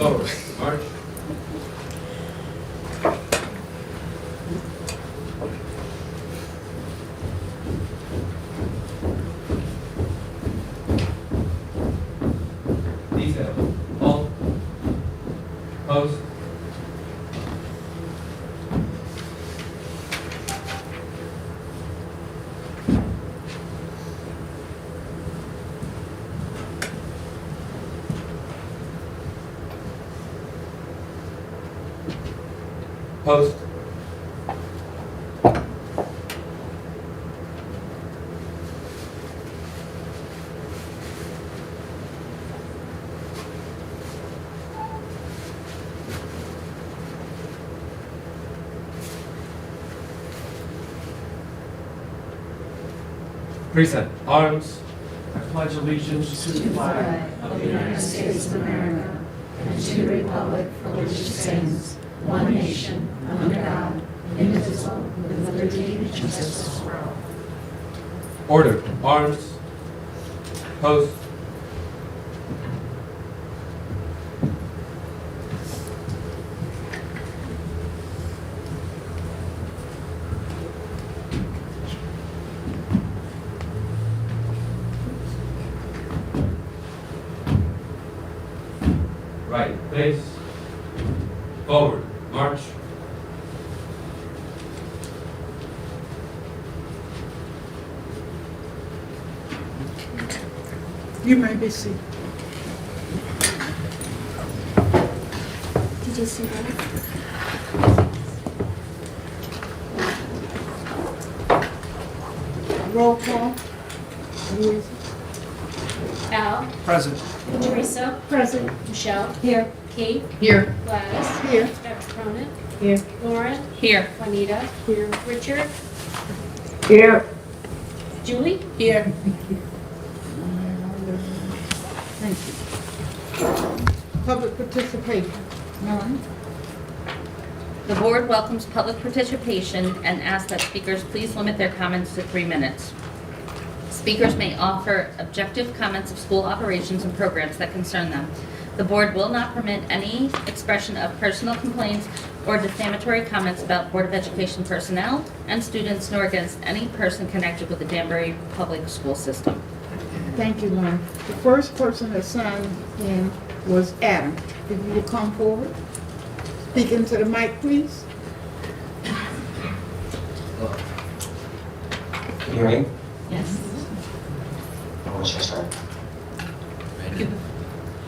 Forward, march. Detail, hold, post. Post. Present. Arms. I pledge allegiance to the flag of the United States of America and to the republic for which it stands, one nation, under God, indivisible, with liberty and justice for all. Order. Arms. Post. Right. Face. Forward. March. You may be seated. Did you see that? Roll call. Louisa. Al, present. Teresa, Present. Michelle, Here. Kate, Here. Gladys, Here. Dr. Cronin, Here. Lauren, Here. Juanita, Here. Richard, Here. Julie, Here. Thank you. Public participation. None. The board welcomes public participation and asks that speakers please limit their comments to 3 minutes. Speakers may offer objective comments of school operations and programs that concern them. The board will not permit any expression of personal complaints or defamatory comments about Board of Education personnel and students, nor against any person connected with the Danbury Public School System. Thank you, Lauren. The first person that signed in was Adam. If you will come forward. Speak into the mic, please. Can you hear me? Yes. When should I start?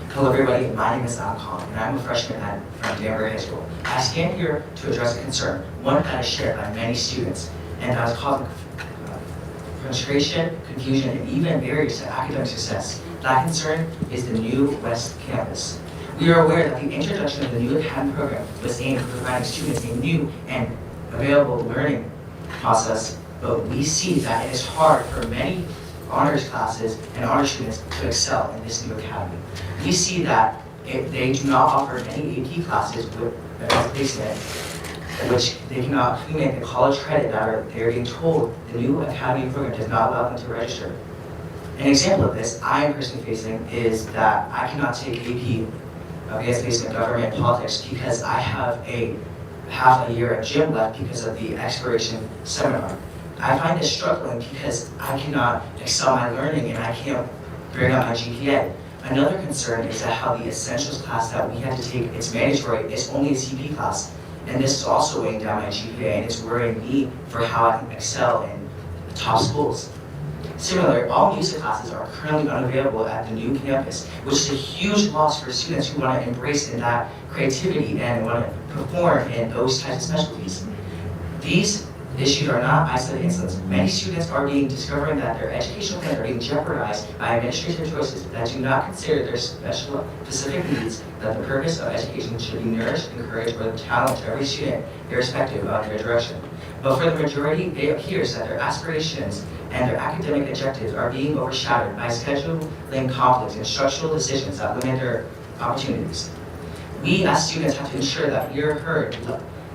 Hello everybody, my name is Al Khan, and I'm a freshman from Danbury High School. I stand here to address a concern, one that is shared by many students, and that is causing frustration, confusion, and even barriers to academic success. That concern is the new West Campus. We are aware that the introduction of the new Academy program was aimed at providing students a new and available learning process, but we see that it is hard for many honors classes and honors students to excel in this new academy. We see that they do not offer any AP classes with advanced placement, which they cannot accumulate the college credit that they're being told the new academy program does not allow them to register. An example of this I am personally facing is that I cannot take AP advanced placement government and politics because I have a half a year at gym left because of the expiration seminar. I find this struggling because I cannot excel my learning and I can't bring up my GPA. Another concern is that how the essentials class that we have to take, it's mandatory, it's only a CP class. And this is also weighing down my GPA and it's worrying me for how I can excel in the top schools. Similarly, all music classes are currently unavailable at the new campus, which is a huge loss for students who want to embrace in that creativity and want to perform in those types of specialties. These issues are not isolated incidents. Many students are discovering that their educational plans are being jeopardized by administrative choices that do not consider their specific needs, that the purpose of education should be nourished, encouraged, or the talent of every student, irrespective of their direction. But for the majority, it appears that their aspirations and their academic objectives are being overshadowed by scheduling conflicts and structural decisions that limit their opportunities. We as students have to ensure that we are heard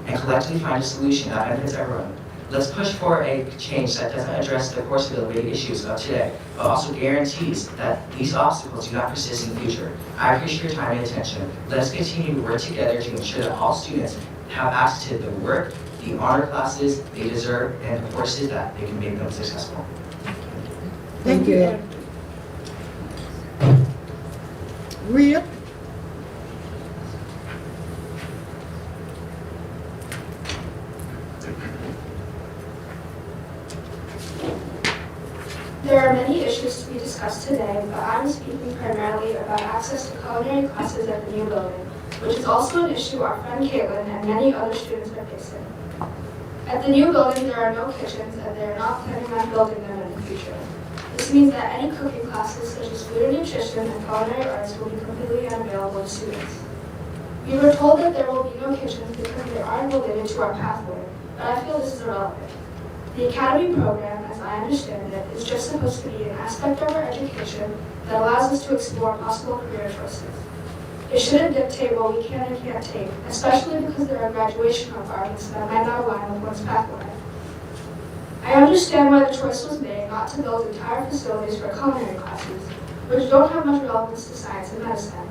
and collectively find a solution that benefits everyone. Let's push for a change that doesn't address the course related issues of today, but also guarantees that these obstacles do not persist in the future. I appreciate your time and attention. Let's continue to work together to ensure that all students have access to the work, the honor classes they deserve, and the courses that they can make them successful. Thank you, Ed. Rhea? There are many issues to be discussed today, but I'm speaking primarily about access to culinary classes at the new building, which is also an issue our friend Caitlin and many other students are facing. At the new building, there are no kitchens, and they are not planning on building them in the future. This means that any cooking classes such as food and nutrition and culinary arts will be completely unavailable to students. We were told that there will be no kitchens because they aren't related to our pathway, but I feel this is irrelevant. The Academy program, as I understand it, is just supposed to be an aspect of our education that allows us to explore possible career choices. It shouldn't dictate what we can and can't take, especially because there are graduation requirements that might not align with one's pathway. I understand why the choice was made not to build entire facilities for culinary classes, which don't have much relevance to science and medicine.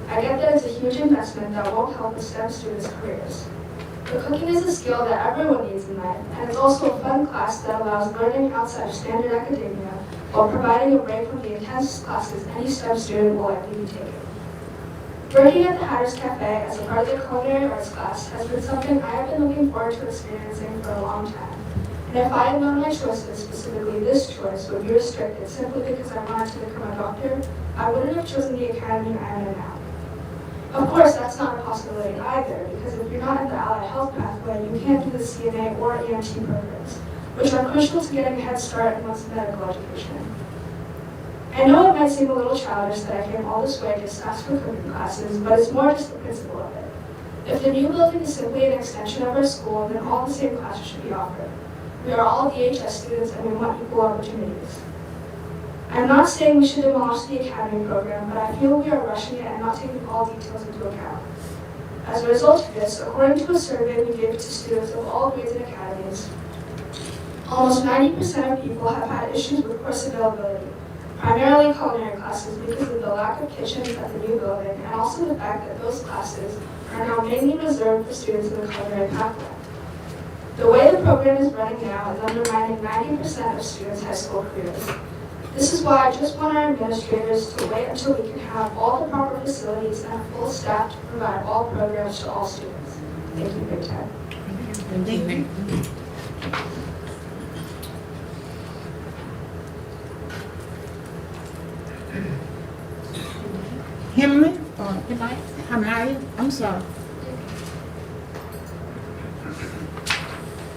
I get that it's a huge investment that won't help with STEM students' careers. But cooking is a skill that everyone needs in life, and it's also a fun class that allows learning outside of standard academia while providing a break from the intense classes any STEM student will likely be taking. Working at the Hatter's Cafe as a part of the culinary arts class has been something I have been looking forward to experiencing for a long time. And if I had known my choices, specifically this choice, would be restricted simply because I wanted to become a doctor, I wouldn't have chosen the academy I am in now. Of course, that's not a possibility either, because if you're not in the allied health pathway, you can't do the CNA or EMT programs, which are crucial to getting a head start in one's medical education. I know it might seem a little childish that I came all this way just to ask for cooking classes, but it's more just the principle of it. If the new building is simply an extension of our school, then all the same classes should be offered. We are all DHS students and we want equal opportunities. I'm not saying we should demolish the academy program, but I feel we are rushing it and not taking all details into account. As a result of this, according to a survey we gave to students of all grades and academies, almost 90% of people have had issues with course availability, primarily culinary classes because of the lack of kitchens at the new building and also the fact that those classes are now mainly reserved for students in the culinary pathway. The way the program is running now is undermining 90% of students' high school careers. This is why I just want our administrators to wait until we can have all the proper facilities and a full staff to provide all programs to all students. Thank you for your time. Thank you. Himley or Hamaya? I'm sorry.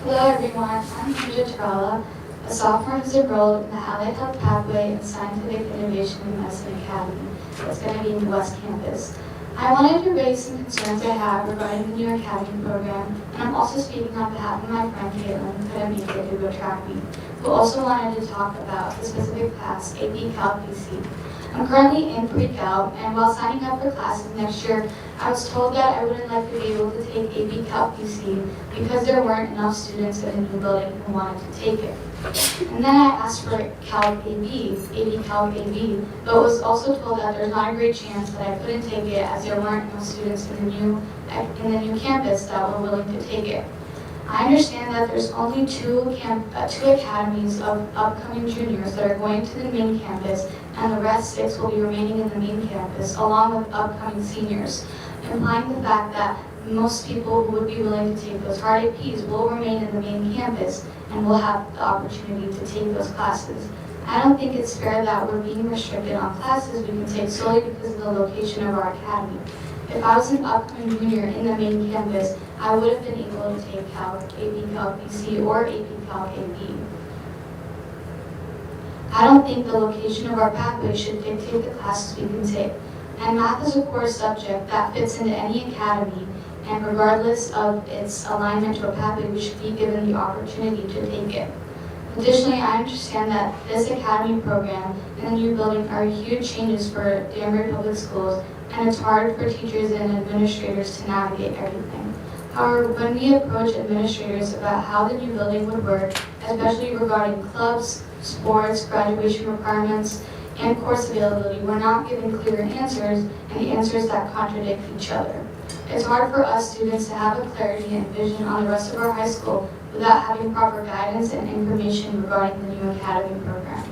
Hello everyone, I'm Pooja Trala, a sophomore who's enrolled in the Allied Health Pathway in Scientific Innovation and Medicine Academy that's going to be in the West Campus. I wanted to raise some concerns I have regarding the new Academy program, and I'm also speaking on behalf of my friend Caitlin, who couldn't make it to go track meet, who also wanted to talk about the specific class, AP Cal PC. I'm currently in pre-cal, and while signing up for classes next year, I was told that I wouldn't likely be able to take AP Cal PC because there weren't enough students in the new building who wanted to take it. And then I asked for Cal AP Cal AB, but was also told that there's not a great chance that I couldn't take it as there weren't enough students in the new campus that were willing to take it. I understand that there's only two academies of upcoming juniors that are going to the main campus, and the rest 6 will be remaining in the main campus, along with upcoming seniors, implying the fact that most people who would be willing to take those hard APs will remain in the main campus and will have the opportunity to take those classes. I don't think it's fair that we're being restricted on classes we can take solely because of the location of our academy. If I was an upcoming junior in the main campus, I would have been able to take AP Cal PC or AP Cal AB. I don't think the location of our pathway should dictate the classes we can take. And math is a core subject that fits into any academy, and regardless of its alignment to a pathway, we should be given the opportunity to take it. Additionally, I understand that this academy program and the new building are huge changes for Danbury Public Schools, and it's hard for teachers and administrators to navigate everything. However, when we approached administrators about how the new building would work, especially regarding clubs, sports, graduation requirements, and course availability, we're not given clear answers and the answers that contradict each other. It's hard for us students to have a clarity and vision on the rest of our high school without having proper guidance and information regarding the new academy program.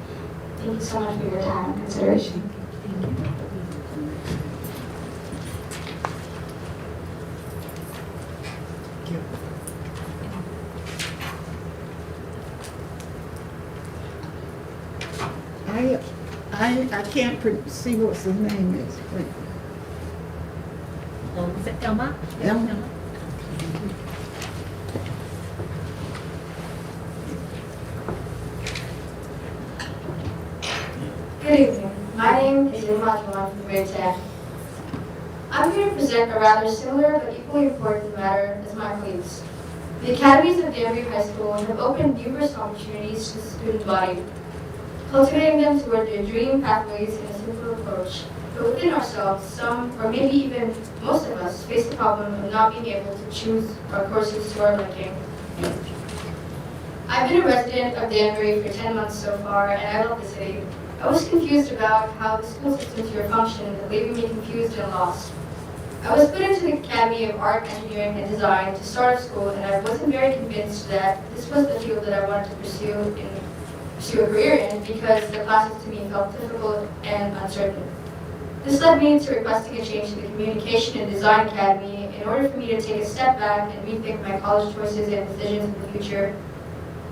Thank you so much for your time and consideration. I can't see what his name is. Is it Elma? Elma. Good evening. My name is Ilma Juan from grade 10. I'm here to present a rather similar but equally important matter as my colleagues. The academies of Danbury High School have opened numerous opportunities to the student body, cultivating them toward their dream pathways in a simple approach. But within ourselves, some, or maybe even most of us, face the problem of not being able to choose our courses to our liking. I've been a resident of Danbury for 10 months so far, and I love the city. I was confused about how the school systems here function that leaving me confused and lost. I was put into the Academy of Art, Engineering, and Design to start school, and I wasn't very convinced that this was the field that I wanted to pursue a career in because the classes to me felt difficult and uncertain. This led me to requesting a change to the Communication and Design Academy in order for me to take a step back and rethink my college choices and decisions in the future.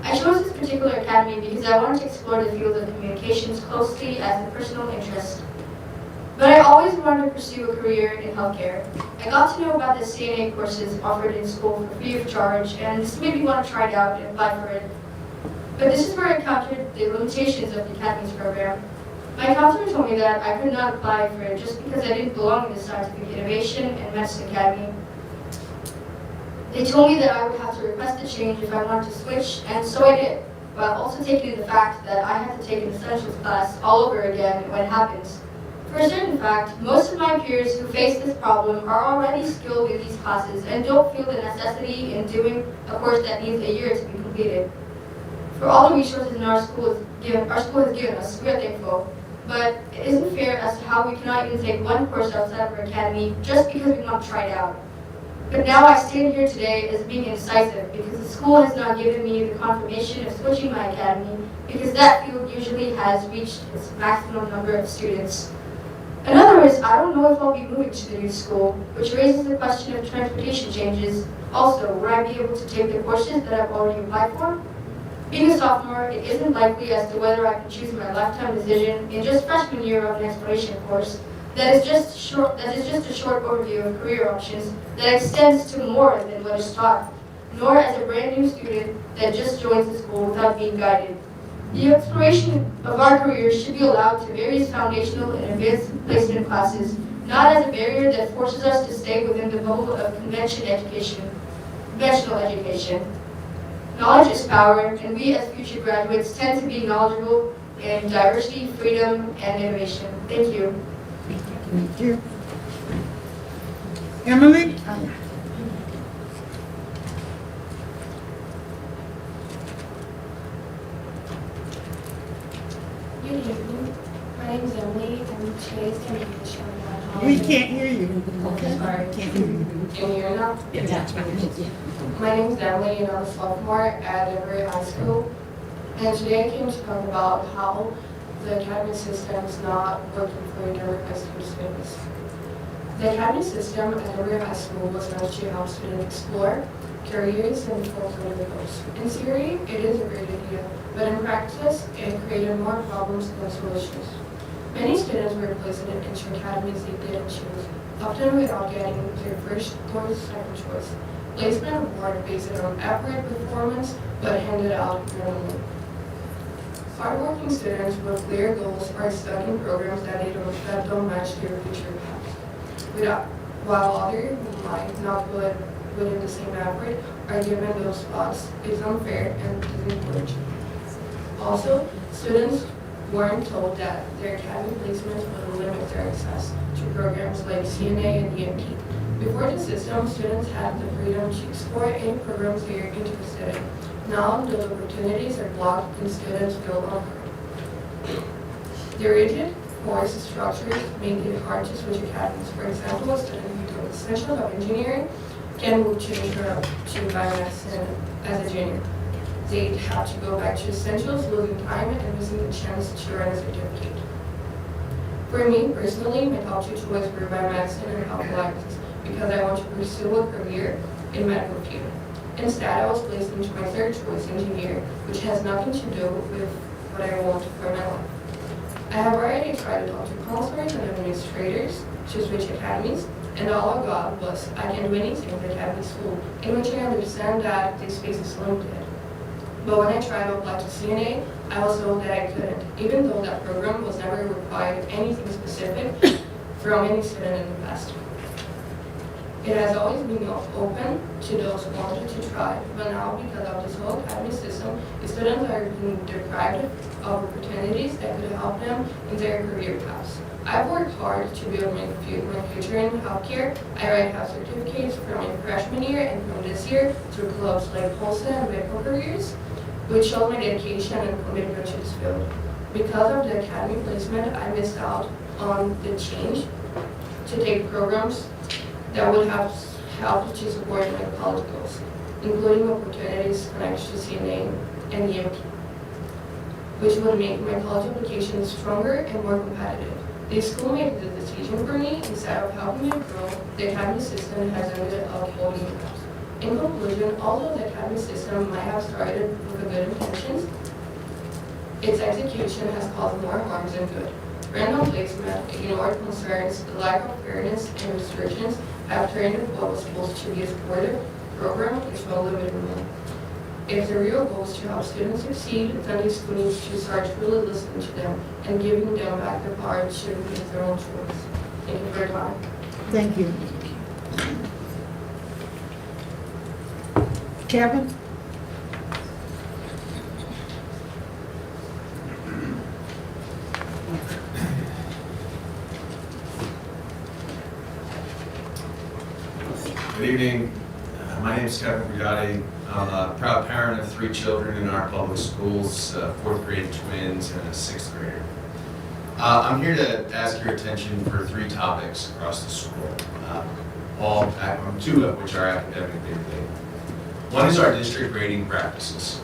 I chose this particular academy because I wanted to explore the field of communications closely as a personal interest. But I always wanted to pursue a career in healthcare. I got to know about the CNA courses offered in school for free of charge, and this made me want to try it out and apply for it. But this is where I encountered the limitations of the academy's program. My counselor told me that I could not apply for it just because I didn't belong in the Scientific Innovation and Medicine Academy. They told me that I would have to request a change if I wanted to switch, and so I did, while also taking the fact that I had to take an essentials class all over again when it happens. For a certain fact, most of my peers who face this problem are already skilled in these classes and don't feel the necessity in doing a course that needs a year to be completed. For all the resources in our school has given us, we are thankful. But it isn't fair as to how we cannot even take one course outside of our academy just because we want to try it out. But now I stand here today as being indecisive because the school has not given me the confirmation of switching my academy because that field usually has reached its maximum number of students. In other words, I don't know if I'll be moving to the new school, which raises the question of transportation changes. Also, will I be able to take the courses that I've already applied for? Being a sophomore, it isn't likely as to whether I can choose my lifetime decision in just freshman year of an exploration course. That is just a short overview of career options that extends to more than what is taught, nor as a brand new student that just joins the school without being guided. The exploration of our careers should be allowed to various foundational and advanced placement classes, not as a barrier that forces us to stay within the bubble of conventional education. Knowledge is power, and we as future graduates tend to be knowledgeable in diversity, freedom, and innovation. Thank you. Thank you. Emily? Good evening. My name is Emily, and today's going to be showing my We can't hear you. Okay, sorry. Can't hear you. Can you hear now? Yes. My name is Emily, and I'm a sophomore at Danbury High School. And today I came to talk about how the academy system is not working for Danbury High School students. The academy system at Danbury High School was meant to help students explore careers and fulfill their goals. In theory, it is a great idea, but in practice, it created more problems than solutions. Many students were placed into academies they didn't choose, often without getting their first or second choice. Placement award based on effort performance, but handed out randomly. Hardworking students with clear goals are studying programs that don't match their future paths. While others who might not put in the same effort are given those spots, it's unfair and disencouraging. Also, students weren't told that their academy placements would limit their access to programs like CNA and EMT. Before Before the system, students had the freedom to explore any programs they are interested in. Now, those opportunities are blocked and students feel unheard. The rigid course structures make it hard to switch academies. For example, a student who took Essentials of Engineering can move to intro to biomedicine as a junior. They'd have to go back to Essentials, losing time and missing the chance to earn a certificate. For me, personally, my top two choices were biomedicine and health sciences because I want to pursue a career in medical field. Instead, I was placed into my third choice, engineer, which has nothing to do with what I want for my life. I have already tried to talk to counselors and administrators to switch academies, and all I got was, I can do anything at academy school, in which I understand that this space is limited. But when I tried to apply to CNA, I was told that I couldn't, even though that program was never required anything specific from any student in the past. It has always been open to those who wanted to try, but now because of this whole academy system, the students are being deprived of opportunities that could help them in their career paths. I've worked hard to build my future in healthcare. I already have certificates from my freshman year and from this year through clubs like Pulsa and Medical Careers, which shows my dedication and commitment to this field. Because of the academy placement, I missed out on the change to take programs that would have helped to support my college goals, including opportunities connected to CNA and EMT, which would make my college application stronger and more competitive. The school made the decision for me instead of helping me grow. The academy system has ended up holding me up. In conclusion, although the academy system might have started with good intentions, its execution has caused more harm than good. Random placement, ignored concerns, the lack of fairness, and restrictions have turned what was supposed to be a supportive program into a limited one. If the real goal is to help students succeed, then the school needs to start really listening to them and giving them back the power to make their own choice. Thank you for your time. Thank you. Kevin? Good evening. My name is Kevin Brigatti. I'm a proud parent of 3 children in our public schools, 4th grade twins and a 6th grader. I'm here to ask your attention for 3 topics across the school, 2 of which are academically related. One is our district grading practices.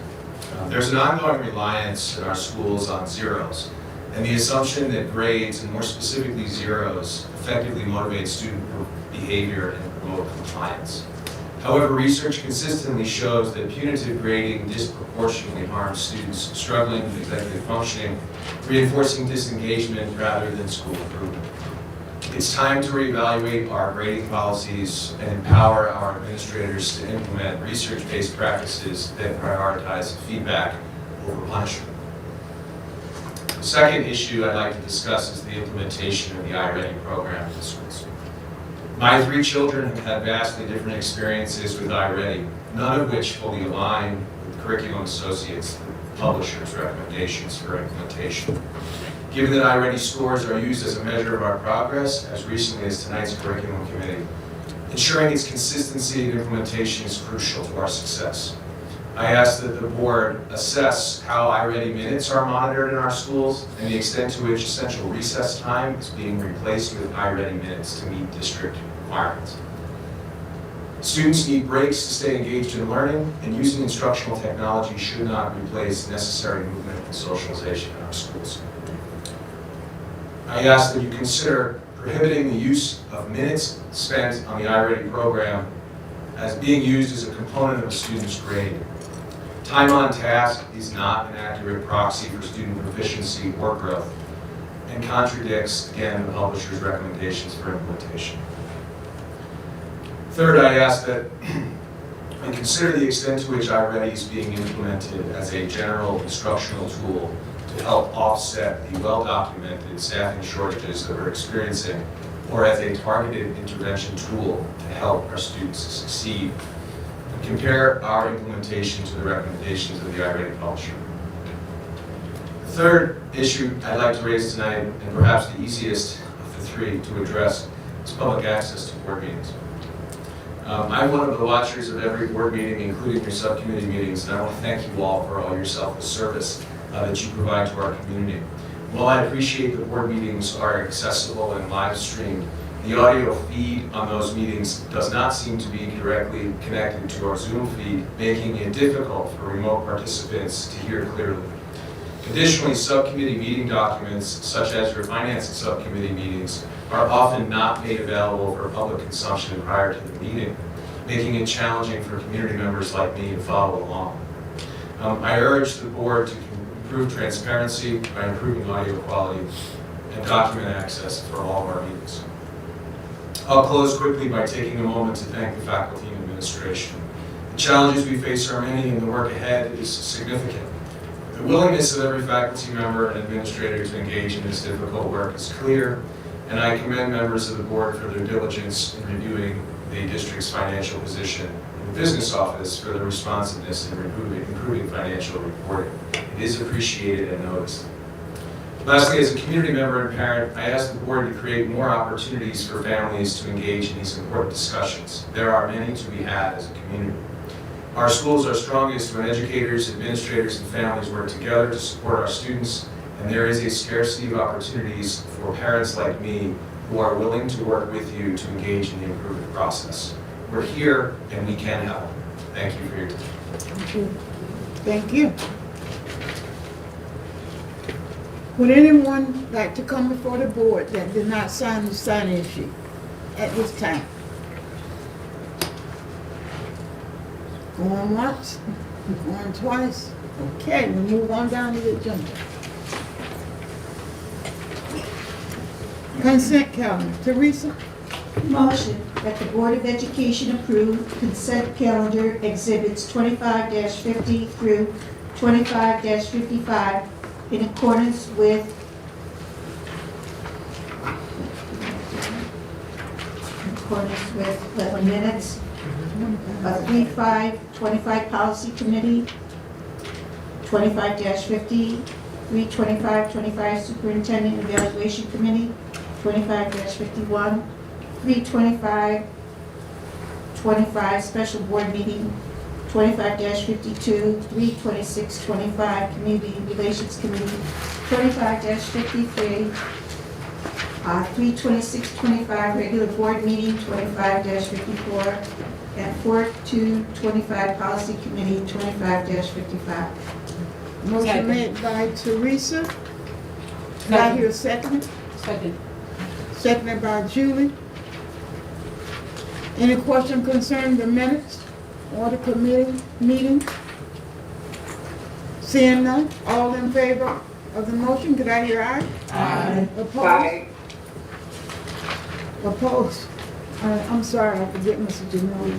There's an ongoing reliance in our schools on zeros, and the assumption that grades, and more specifically zeros, effectively motivate student behavior and promote compliance. However, research consistently shows that punitive grading disproportionately harms students struggling with executive functioning, reinforcing disengagement rather than school improvement. It's time to reevaluate our grading policies and empower our administrators to implement research-based practices that prioritize feedback over punishment. The second issue I'd like to discuss is the implementation of the iReady program in the schools. My 3 children have had vastly different experiences with iReady, none of which fully align with Curriculum Associates, the publisher's recommendations for implementation. Given that iReady scores are used as a measure of our progress, as recently as tonight's curriculum committee, ensuring its consistency and implementation is crucial to our success. I ask that the board assess how iReady minutes are monitored in our schools and the extent to which essential recess time is being replaced with iReady minutes to meet district requirements. Students need breaks to stay engaged in learning, and using instructional technology should not replace necessary movement and socialization in our schools. I ask that you consider prohibiting the use of minutes spent on the iReady program as being used as a component of a student's grade. Time on task is not an accurate proxy for student proficiency or growth, and contradicts, again, the publisher's recommendations for implementation. Third, I ask that we consider the extent to which iReady is being implemented as a general instructional tool to help offset the well-documented staffing shortages that we're experiencing, or as a targeted intervention tool to help our students succeed. And compare our implementation to the recommendations of the iReady publisher. The third issue I'd like to raise tonight, and perhaps the easiest of the 3 to address, is public access to board meetings. I'm one of the watchers of every board meeting, including your subcommittee meetings, and I want to thank you all for all your selfless service that you provide to our community. While I appreciate the board meetings are accessible and live streamed, the audio feed on those meetings does not seem to be directly connected to our Zoom feed, making it difficult for remote participants to hear clearly. Additionally, subcommittee meeting documents, such as your finance subcommittee meetings, are often not made available for public consumption prior to the meeting, making it challenging for community members like me to follow along. I urge the board to improve transparency by improving audio quality and document access for all of our meetings. I'll close quickly by taking a moment to thank the faculty and administration. The challenges we face are many and the work ahead is significant. The willingness of every faculty member and administrator to engage in this difficult work is clear, and I commend members of the board for their diligence in reviewing the district's financial position in the business office for their responsiveness in improving financial reporting. It is appreciated and noticed. Lastly, as a community member and parent, I ask the board to create more opportunities for families to engage in these important discussions. There are many to be had as a community. Our schools are strongest when educators, administrators, and families work together to support our students, and there is a scarcity of opportunities for parents like me who are willing to work with you to engage in the improvement process. We're here and we can help. Thank you for your time. Thank you. Would anyone like to come before the board that did not sign the sign-in sheet at this time? Going once, going twice. Okay, we move on down to the agenda. Consent calendar. Teresa? Motion that the Board of Education approve consent calendar exhibits 25-50 through 25-55 in accordance with the minutes of 3/5/25 Policy Committee, 25-50, 3/25/25 Superintendent Evaluation Committee, 25-51, 3/25/25 Special Board Meeting, 25-52, 3/26/25 Community Relations Committee, 25-53, 3/26/25 Regular Board Meeting, 25-54, and 4/2/25 Policy Committee, 25-55. Motion made by Teresa. Did I hear a second? Second. Seconded by Julie. Any question concerning the minutes or the committee meeting? Seeing none, all in favor of the motion, could I hear aye? Aye. Opposed? Opposed? I'm sorry, I forget Mr. Jamil over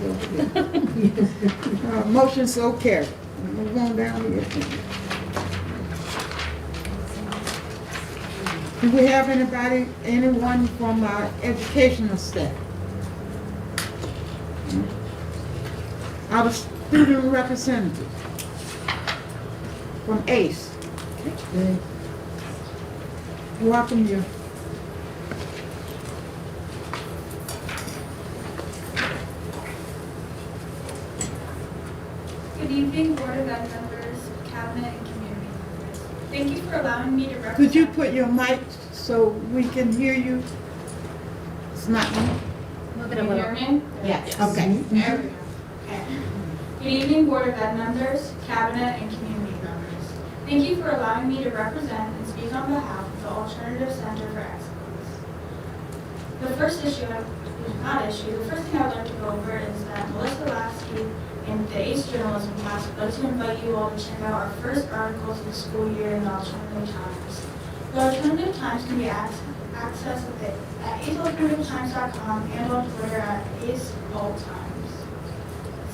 there. Motion so carried. Move on down here. Do we have anyone from our educational staff? Our student representative from ACE. Welcome you. Good evening, Board of Ed members, Cabinet, and community members. Thank you for allowing me to represent. Could you put your mic so we can hear you? It's not on. Move Can you hear me? Yes. Okay. There we go. Okay. Good evening, Board of Ed members, Cabinet, and community members. Thank you for allowing me to represent and speak on behalf of the Alternative Center for Excellence. The first thing I'd like to go over is that Melissa Lasky in the ACE journalism class would like to invite you all to check out our first articles of the school year in the Alternative Times. The Alternative Times can be accessed at acealternativetimes.com and on Twitter at acealtimes.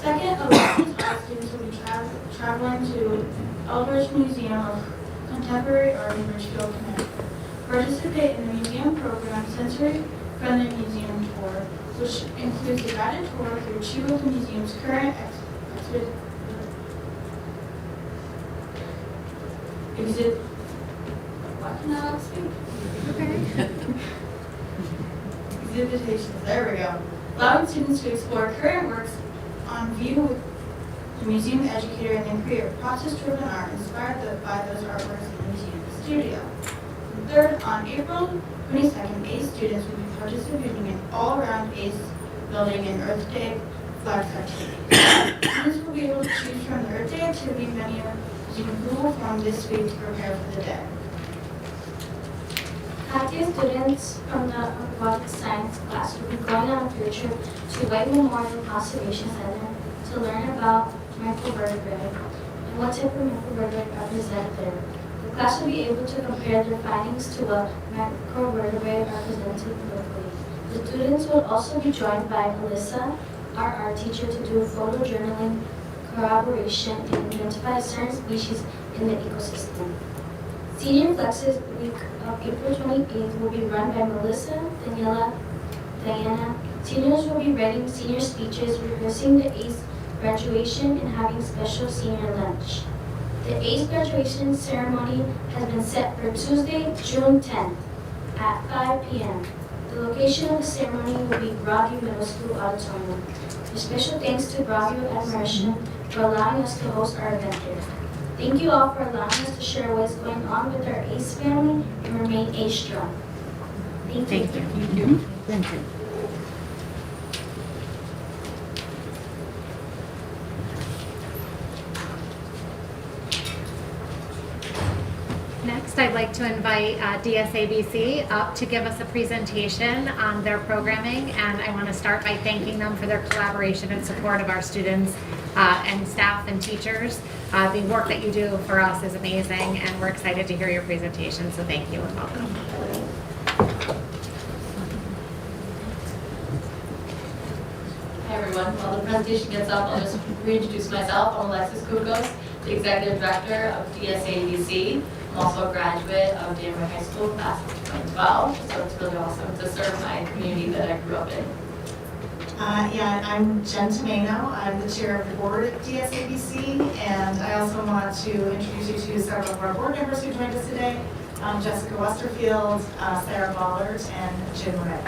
Second, 11 high students will be traveling to Eldridge Museum of Contemporary Art in Richfield, Connecticut. Participate in the museum program Sensory Friendly Museum Tour, which includes a guided tour through two of the museum's current exhibitations. There we go. allowing students to explore current works on view with the museum educator and then create process-driven art inspired by those artworks in the museum studio. And third, on April 22nd, ACE students will be participating in all-around ACE building and Earth Day flags activities. Students will be able to choose from the Earth Day activity menu using Google Form this week to prepare for the day. Active students from the robotics science class will be going on a field trip to White Memorial Conservation Center to learn about microvertebrae and what type of microvertebrae are presented there. The class will be able to compare their findings to what microvertebrae are presented locally. The students will also be joined by Alyssa, our art teacher, to do photojournaling corroboration and identify certain species in the ecosystem. Senior Flexes Week of April 28th will be run by Melissa, Daniela, Diana. Seniors will be writing senior speeches, rehearsing the ACE graduation, and having special senior lunch. The ACE graduation ceremony has been set for Tuesday, June 10th at 5 p.m. The location of the ceremony will be Broadview Middle School Auditorium. A special thanks to Broadview Admiration for allowing us to host our event here. Thank you all for allowing us to share what is going on with our ACE family and remain ACE strong. Thank you. Thank you. Thank you. Next, I'd like to invite DSABC up to give us a presentation on their programming, and I want to start by thanking them for their collaboration and support of our students and staff and teachers. The work that you do for us is amazing, and we're excited to hear your presentation, so thank you and welcome. Hi everyone, while the presentation gets up, I'll just reintroduce myself. I'm Alexis Kukos, the Executive Director of DSABC. I'm also a graduate of Danbury High School, class of 2012, so it's really awesome to serve my community that I grew up in. I'm Jen Tomeno. I'm the chair of the board at DSABC, and I also want to introduce you to several of our board members who joined us today, Jessica Westerfield, Sarah Ballard, and Jim Ray.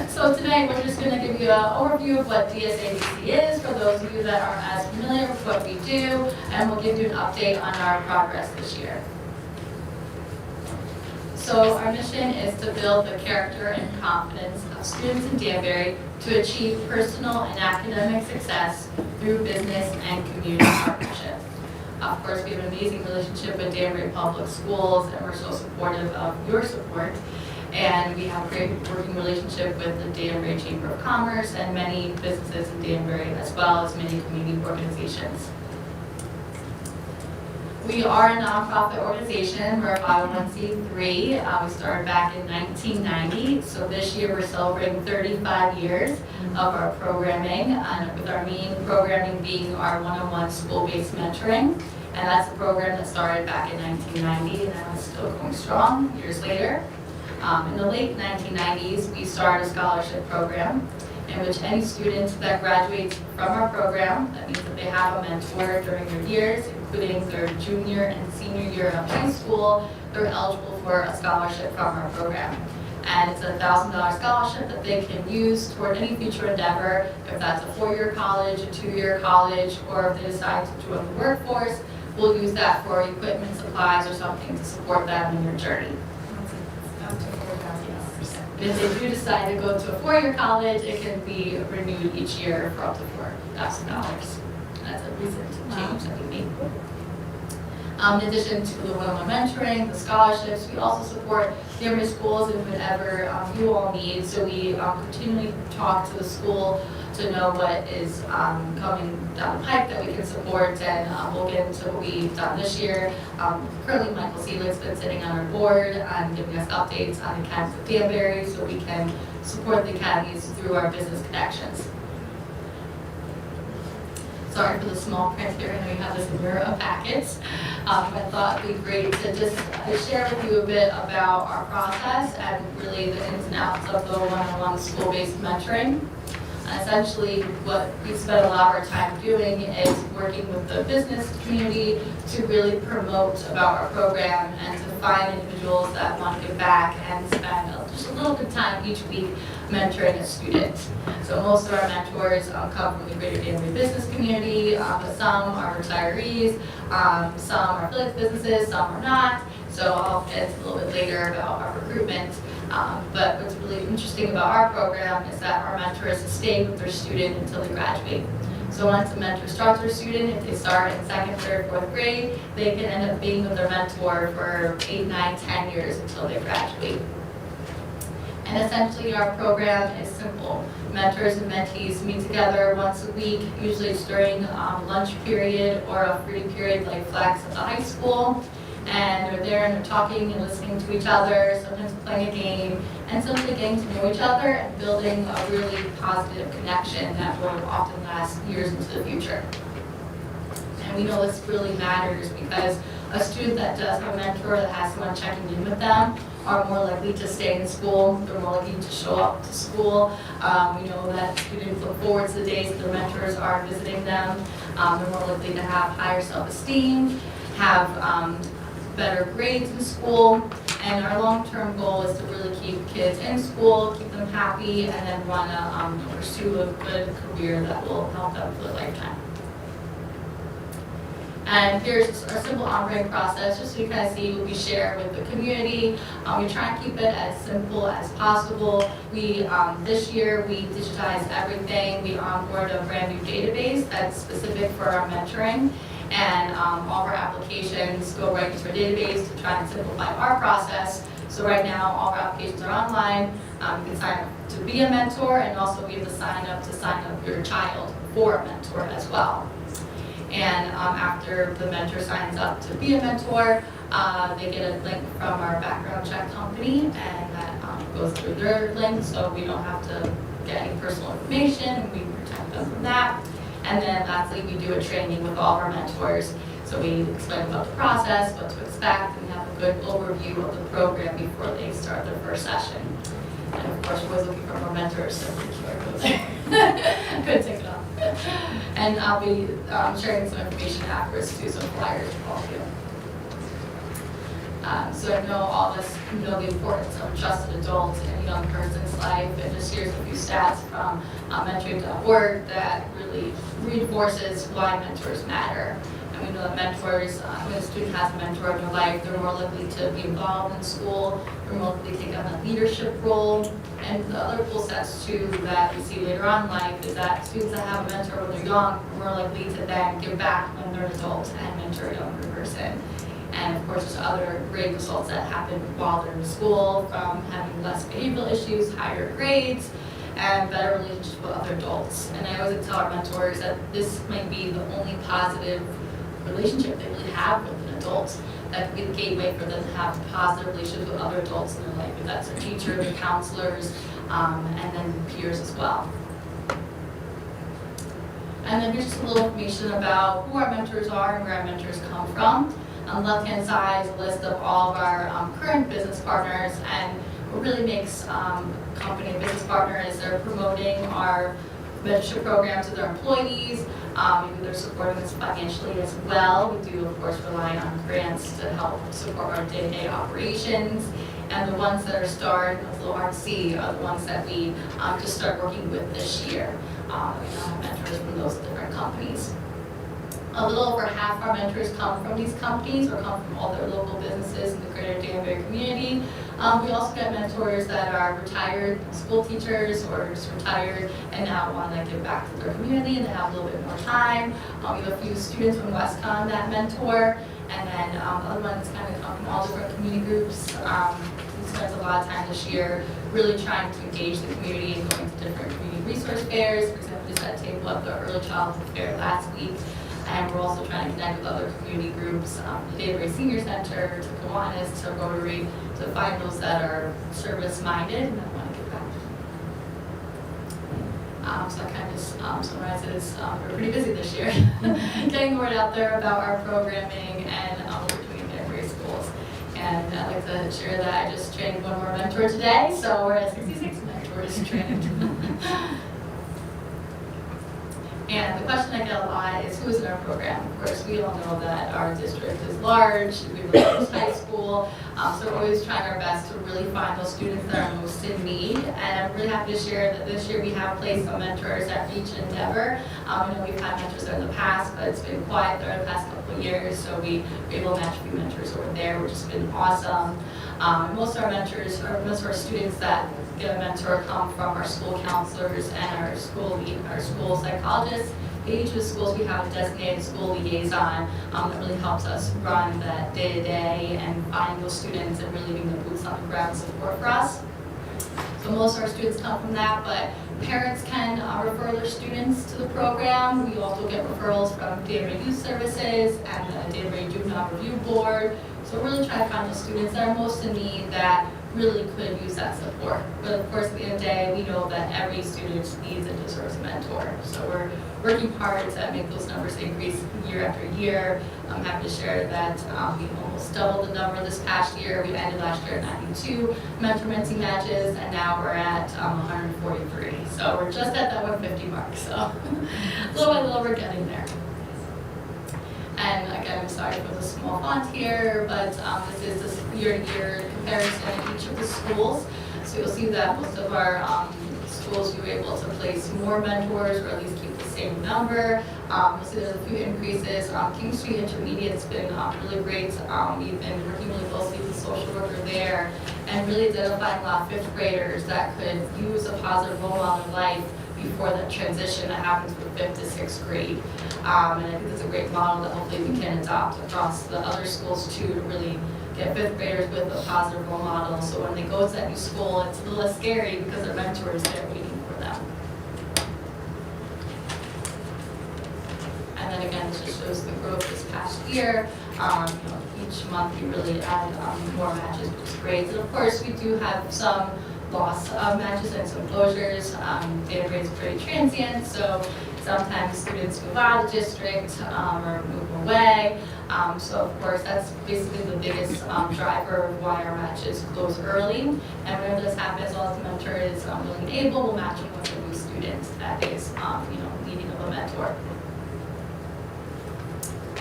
So tonight we're just going to give you an overview of what DSABC is for those of you that aren't as familiar with what we do, and we'll give you an update on our progress this year. So our mission is to build the character and confidence of students in Danbury to achieve personal and academic success through business and community partnership. Of course, we have an amazing relationship with Danbury Public Schools, and we're so supportive of your support. And we have a great working relationship with the Danbury Chamber of Commerce and many businesses in Danbury, as well as many community organizations. We are a nonprofit organization. We're a 501c3. We started back in 1990. So this year we're celebrating 35 years of our programming, and with our main programming being our one-on-one school-based mentoring. And that's a program that started back in 1990 and now it's still going strong years later. In the late 1990s, we started a scholarship program in which any student that graduates from our program, that means that they have a mentor during their years, including their junior and senior year of high school, they're eligible for a scholarship from our program. And it's a $1,000 scholarship that they can use toward any future endeavor, if that's a 4-year college, a 2-year college, or if they decide to join the workforce, we'll use that for equipment, supplies, or something to support them in their journey. If they do decide to go to a 4-year college, it can be renewed each year for up to $4,000. That's a recent change that we made. In addition to the one-on-one mentoring, the scholarships, we also support Danbury schools in whatever you all need. So we continually talk to the school to know what is coming down the pipe that we can support, and we'll get into what we've done this year. Currently, Michael Selig's been sitting on our board and giving us updates on the academies of Danbury so we can support the academies through our business connections. Sorry for the small print here, I know you have this in your packets. I thought it'd be great to just share with you a bit about our process and really the ins and outs of the one-on-one school-based mentoring. Essentially, what we spend a lot of our time doing is working with the business community to really promote about our program and to find individuals that want to give back and spend just a little bit of time each week mentoring a student. So most of our mentors come from the Greater Danbury business community, but some are retirees, some are affiliate businesses, some are not. So I'll get a little bit later about our recruitment. But what's really interesting about our program is that our mentors stay with their student until they graduate. So once a mentor starts their student, if they start in 2nd, 3rd, 4th grade, they can end up being with their mentor for 8, 9, 10 years until they graduate. And essentially our program is simple. Mentors and mentees meet together once a week, usually it's during lunch period or a free period like flex at the high school. And they're there and they're talking and listening to each other, sometimes playing a game, and simply getting to know each other and building a really positive connection that will often last years into the future. And we know this really matters because a student that does have a mentor that has someone checking in with them are more likely to stay in school, they're more likely to show up to school. We know that students look forward to the days that their mentors are visiting them. They're more likely to have higher self-esteem, have better grades in school, and our long-term goal is to really keep kids in school, keep them happy, and then want to pursue a good career that will help them for a lifetime. And here's our simple onboarding process, just so you kind of see what we share with the community. We try and keep it as simple as possible. We this year we digitized everything. We onboarded a brand new database that's specific for our mentoring. And all of our applications go right into our database to try and simplify our process. So right now, all of our applications are online. You can sign up to be a mentor, and also we have to sign up your child for a mentor as well. And after the mentor signs up to be a mentor, they get a link from our background check company, and that goes through their link, so we don't have to get any personal information. We protect them from that. And then lastly, we do a training with all of our mentors. So we explain about the process, what to expect, and we have a good overview of the program before they start their first session. And of course, we're always looking for more mentors, so couldn't take it off. And I'll be sharing some information afterwards too, some flyers for all of you. So I know all of us know the importance of a trusted adult in a young person's life, and just here's a few stats from mentoring.org that really reinforces why mentors matter. And we know that mentors, when a student has a mentor in their life, they're more likely to be involved in school, they're more likely to take on a leadership role. And the other cool stats too that we see later on in life is that students that have a mentor when they're young are more likely to then give back when they're an adult and mentor a younger person. And of course, there's other great results that happen while they're in school, from having less behavioral issues, higher grades, and better relationships with other adults. And I always tell our mentors that this might be the only positive relationship they really have with an adult that could be the gateway for them to have positive relationships with other adults in their life, if that's their teacher, their counselors, and then peers as well. And then here's just a little information about who our mentors are and where our mentors come from. On the left-hand side is a list of all of our current business partners, and what really makes company a business partner is they're promoting our mentorship program to their employees. Maybe they're supporting us financially as well. We do, of course, rely on grants to help support our day-to-day operations. And the ones that are starred with little hard to see are the ones that we just start working with this year. We now have mentors from those different companies. A little over half of our mentors come from these companies or come from all their local businesses in the Greater Danbury community. We also get mentors that are retired school teachers or just retired and now want to give back to their community and they have a little bit more time. We have a few students from WestCon that mentor, and then other ones kind of come from all different community groups. We spent a lot of time this year really trying to engage the community and going to different community resource fairs. For example, we just had a table at the Early Childhood Fair last week. And we're also trying to connect with other community groups, the Danbury Senior Center, to Kiwanis, to Rotary, to find those that are service-minded and that want to give back. So that kind of just summarizes, we're pretty busy this year, getting the word out there about our programming and what we're doing in Danbury schools. And I'd like to share that I just trained one more mentor today, so we're at 66 mentors trained. And the question I get a lot is who is in our program? Of course, we all know that our district is large, we have a large high school, so we're always trying our best to really find those students that are most in need. And I'm really happy to share that this year we have placed some mentors at Reach and Endeavor. I know we've had mentors there in the past, but it's been quiet there the past couple of years, so we were able to match a few mentors over there, which has been awesome. Most of our mentors, or most of our students that get a mentor come from our school counselors and our school psychologists. At each of the schools we have a designated school liaison that really helps us run that day-to-day and find those students and really being the boots on the ground support for us. So most of our students come from that, but parents can refer their students to the program. We also get referrals from Danbury Youth Services and the Danbury Juvenile Review Board. So we're really trying to find the students that are most in need that really could use that support. But of course, at the end of the day, we know that every student needs and deserves a mentor. So we're working hard to make those numbers increase year after year. I'm happy to share that we almost doubled the number this past year. We ended last year at 92 mentor-mentee matches, and now we're at 143. So we're just at that 150 mark. So little by little, we're getting there. And again, I'm sorry for the small font here, but this is this year-to-year comparison in each of the schools. So you'll see that most of our schools, we were able to place more mentors or at least keep the same number. You'll see there's a few increases. King Street Intermediate's been really great. We've been working really closely with the social worker there and really identifying a lot of fifth graders that could use a positive role model in life before that transition that happens from 5th to 6th grade. And I think that's a great model that hopefully we can adopt across the other schools too, to really get 5th graders with a positive role model. So when they go to that new school, it's a little less scary because their mentor is there waiting for them. And then again, this just shows the growth this past year. Each month we really add more matches, which is great. And of course, we do have some loss of matches and some closures. Data grade is pretty transient, so sometimes students move out of the district or move away. So of course, that's basically the biggest driver of why our matches close early. And whenever this happens, as long as the mentor is willing and able, we'll match them with a new student that is needing of a mentor.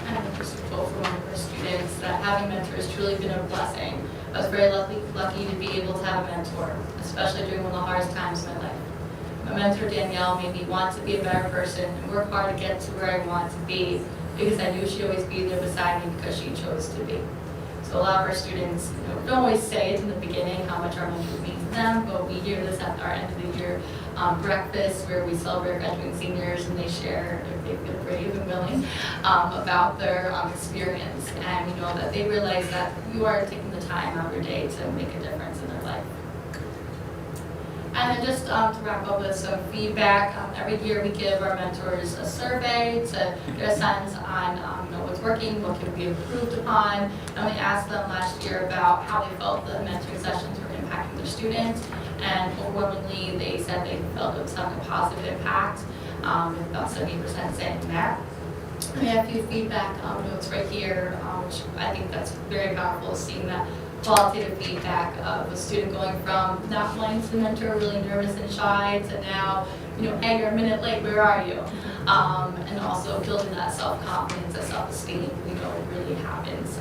And just a quote from one of our students that having mentors has truly been a blessing. I was very lucky to be able to have a mentor, especially during one of the hardest times in my life. My mentor, Danielle, made me want to be a better person and work hard to get to where I want to be because I knew she'd always be there beside me because she chose to be. So a lot of our students don't always say it in the beginning how much our mentors mean to them, but we hear this at our end of the year breakfast where we celebrate graduating seniors and they share, if they've been brave and willing, about their experience. And we know that they realize that you are taking the time out of your day to make a difference in their life. And then just to wrap up with some feedback, every year we give our mentors a survey to get a sense on what's working, what can be improved upon. And we asked them last year about how they felt the mentoring sessions were impacting their students. And overwhelmingly, they said they felt it was having a positive impact, with about 70% saying that. We have a few feedback notes right here, which I think that's very powerful, seeing that qualitative feedback of a student going from not wanting to mentor, really nervous and shy, to now, hey, you're a minute late, where are you? And also building that self-confidence, that self-esteem, really happens.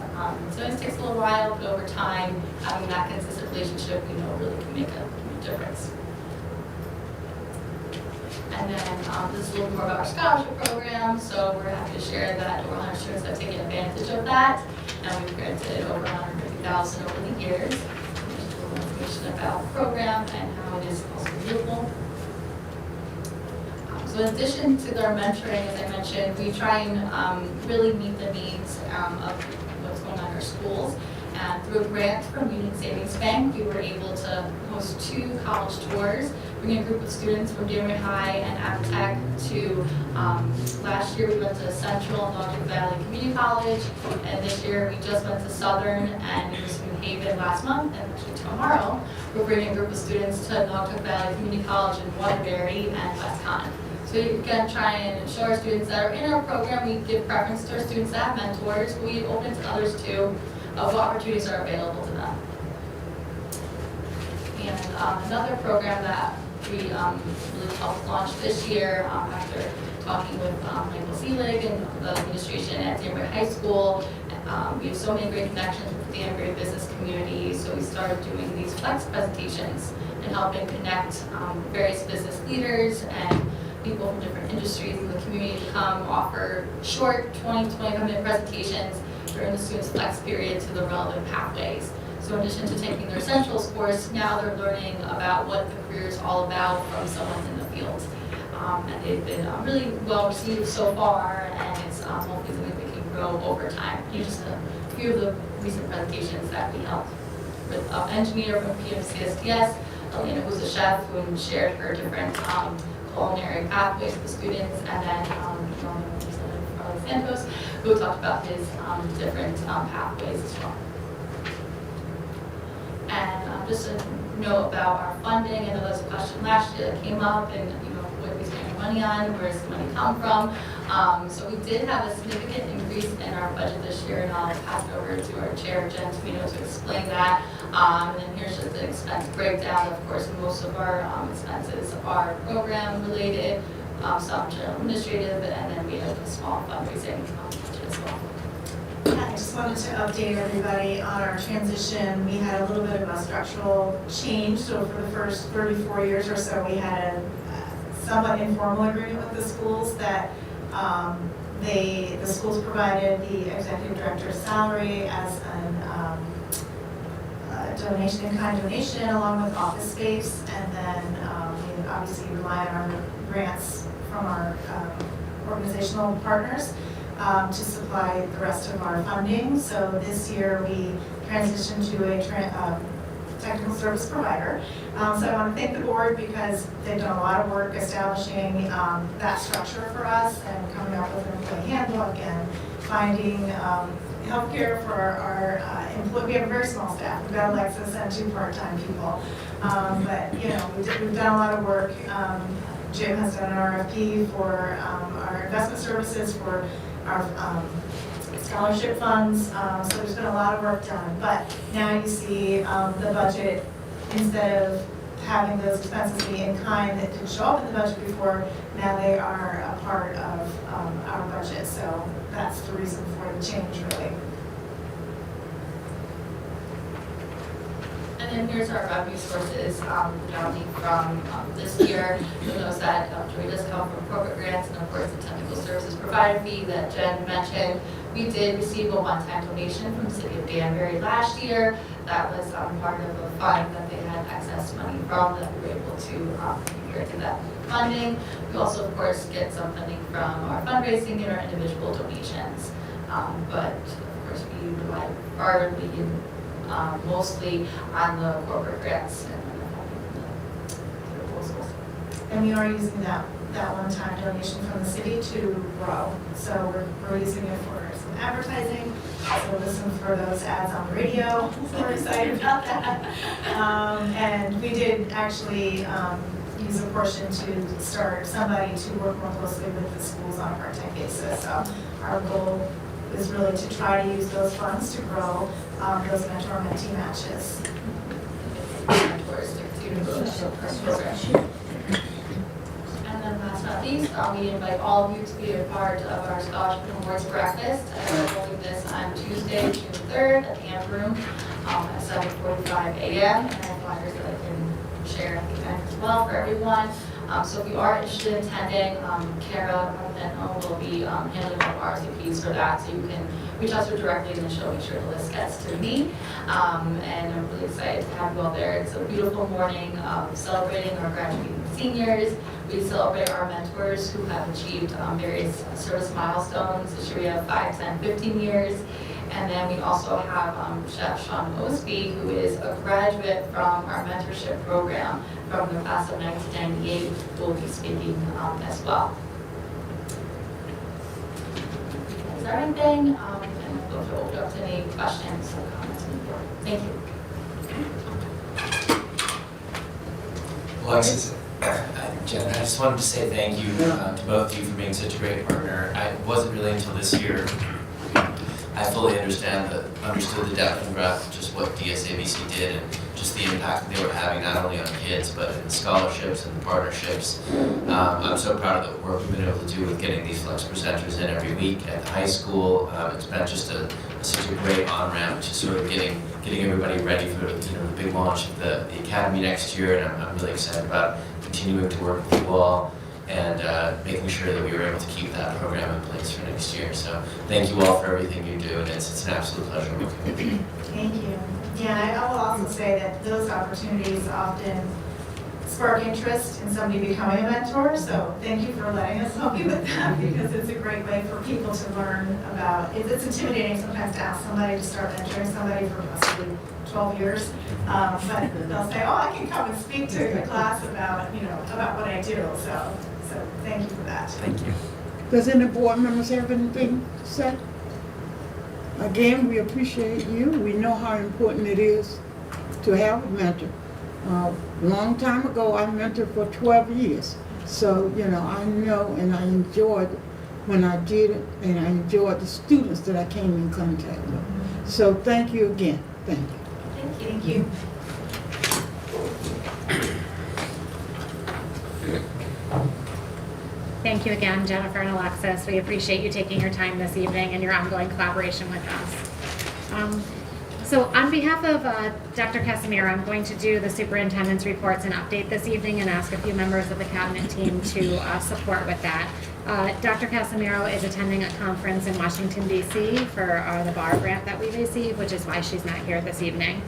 So it takes a little while, but over time, having that consistent relationship, really can make a difference. And then this is a little more about our scholarship program. So we're happy to share that over 100 students have taken advantage of that. And we've granted over 150,000 over the years. There's a little information about the program and how it is also usable. So in addition to our mentoring, as I mentioned, we try and really meet the needs of what's going on in our schools. And through a grant from Union Savings Bank, we were able to host 2 college tours, bring a group of students from Danbury High and Avitech to, last year we went to Central and Naugatuck Valley Community College, and this year we just went to Southern and New Haven last month, and actually tomorrow we're bringing a group of students to Naugatuck Valley Community College in Waterbury and West Con. So you can try and show our students that are in our program, we give preference to our students that have mentors, but we open to others too, of what opportunities are available to them. And another program that we really helped launch this year after talking with Michael Seelig and the administration at Danbury High School. We have so many great connections with the Danbury business community, so we started doing these flex presentations and helping connect various business leaders and people from different industries in the community to come offer short 20-25-minute presentations during the students' flex period to the relevant pathways. So in addition to taking their essentials course, now they're learning about what the career is all about from someone in the field. And they've been really well received so far, and it's hopefully something we can grow over time. Here's just a few of the recent presentations that we held with an engineer from PMCSDS, Elena, who's a chef, who shared her different culinary pathways with the students, and then Santos, who talked about his different pathways as well. And just a note about our funding, I know there was a question last year that came up, and what are we spending money on, where does the money come from? So we did have a significant increase in our budget this year, and I'll pass it over to our chair, Jen Tomino, to explain that. And then here's just the expense breakdown. Of course, most of our expenses are program related, some general administrative, and then we have a small fundraising budget as well. I just wanted to update everybody on our transition. We had a little bit of a structural change. So for the first 34 years or so, we had a somewhat informal agreement with the schools that the schools provided the executive director's salary as a donation, in-kind donation, along with office space, and then we obviously rely on our grants from our organizational partners to supply the rest of our funding. So this year we transitioned to a technical service provider. So I want to thank the board because they've done a lot of work establishing that structure for us and coming up with an employee handbook and finding healthcare for our employees. We have a very small staff. We've got Alexis and 2 part-time people. But we've done a lot of work. Jim has done an RFP for our investment services for our scholarship funds, so there's been a lot of work done. But now you see the budget, instead of having those expenses be in kind that didn't show up in the budget before, now they are a part of our budget. So that's the reason for the change, really. And then here's our revenue sources predominantly from this year. You'll notice that Joey does come from corporate grants and, of course, the technical services provider fee that Jen mentioned. We did receive a one-time donation from the city of Danbury last year. That was part of a fund that they had excess money from that we were able to contribute to that funding. We also, of course, get some funding from our fundraising and our individual donations. But, of course, we rely partly mostly on the corporate grants and the proposals. And we are using that one-time donation from the city to grow. So we're using it for some advertising. So listen for those ads on the radio. So we're excited about that. And we did actually use a portion to start somebody to work more closely with the schools on a part-time basis. So our goal is really to try to use those funds to grow those mentor-mentee matches. Mentors to program. And then last but not least, we invite all of you to be a part of our Scholarship and Awards Breakfast. We're holding this on Tuesday, June 3rd at the Amp Room at 7:45 a.m. And I have flyers that I can share at the end as well for everyone. So if you are interested in attending, Kara Benno will be handling our RSVPs for that, so you can reach out to her directly and she'll make sure the list gets to me. And I'm really excited to have you all there. It's a beautiful morning celebrating our graduating seniors. We celebrate our mentors who have achieved various service milestones. This year we have 5, 10, 15 years. And then we also have Chef Sean Osby, who is a graduate from our mentorship program from the class of 1998, who will be speaking as well. Is there anything? And we'll go open up to any questions or comments from the board. Thank you. Alexis, Jen, I just wanted to say thank you to both of you for being such a great partner. It wasn't really until this year I I fully understood the depth and breadth of just what DSABC did and just the impact that they were having not only on kids but in the scholarships and the partnerships. I'm so proud of the work we've been able to do with getting these Flex presenters in every week at the high school. It's been just such a great on-ramp to sort of getting everybody ready for the big launch of the academy next year, and I'm really excited about continuing to work with you all and making sure that we were able to keep that program in place for next year. So thank you all for everything you do, and it's an absolute pleasure working with you. Thank you. Yeah, I will also say that those opportunities often spark interest in somebody becoming a mentor, so thank you for letting us help you with that, because it's a great way for people to learn about, it's intimidating sometimes to ask somebody to start mentoring somebody for possibly 12 years, but they'll say, oh, I can come and speak to a class about, about what I do, so thank you for that. Thank you. Does any board members have anything to say? Again, we appreciate you. We know how important it is to have a mentor. Long time ago, I mentored for 12 years. So, I know and I enjoyed when I did it, and I enjoyed the students that I came in contact with. So thank you again. Thank you. Thank you. Thank you again, Jennifer and Alexis. We appreciate you taking your time this evening and your ongoing collaboration with us. So on behalf of Dr. Casimiro, I'm going to do the superintendent's reports and update this evening and ask a few members of the cabinet team to support with that. Dr. Casimiro is attending a conference in Washington, D.C. for the BAR grant that we received, which is why she's not here this evening.